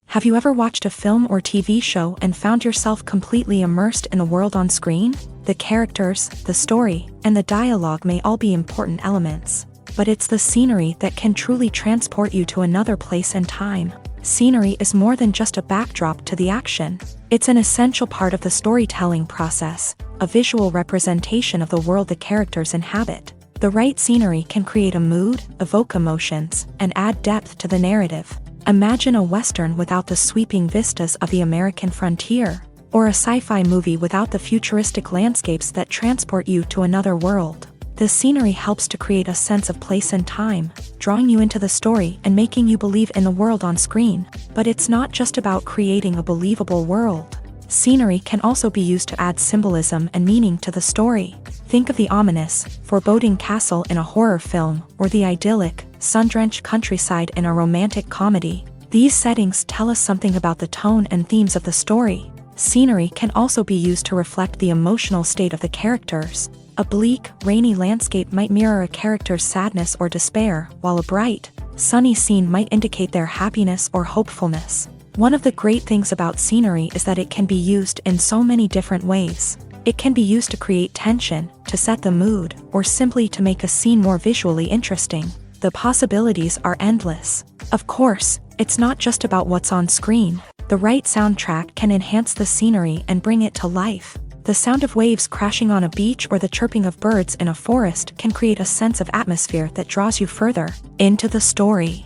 Have you ever watched a film or TV show and found yourself completely immersed in the world on screen? The characters, the story, and the dialogue may all be important elements, but it's the scenery that can truly transport you to another place and time. Scenery is more than just a backdrop to the action. It's an essential part of the storytelling process, a visual representation of the world the characters inhabit. The right scenery can create a mood, evoke emotions, and add depth to the narrative. Imagine a Western without the sweeping vistas of the American frontier, or a sci-fi movie without the futuristic landscapes that transport you to another world. The scenery helps to create a sense of place and time, drawing you into the story and making you believe in the world on screen. But it's not just about creating a believable world. Scenery can also be used to add symbolism and meaning to the story. Think of the ominous, foreboding castle in a horror film, or the idyllic, sun-drenched countryside in a romantic comedy. These settings tell us something about the tone and themes of the story. Scenery can also be used to reflect the emotional state of the characters. A bleak, rainy landscape might mirror a character's sadness or despair, while a bright, sunny scene might indicate their happiness or hopefulness. One of the great things about scenery is that it can be used in so many different ways. It can be used to create tension, to set the mood, or simply to make a scene more visually interesting. The possibilities are endless. Of course, it's not just about what's on screen. The right soundtrack can enhance the scenery and bring it to life. The sound of waves crashing on a beach or the chirping of birds in a forest can create a sense of atmosphere that draws you further into the story.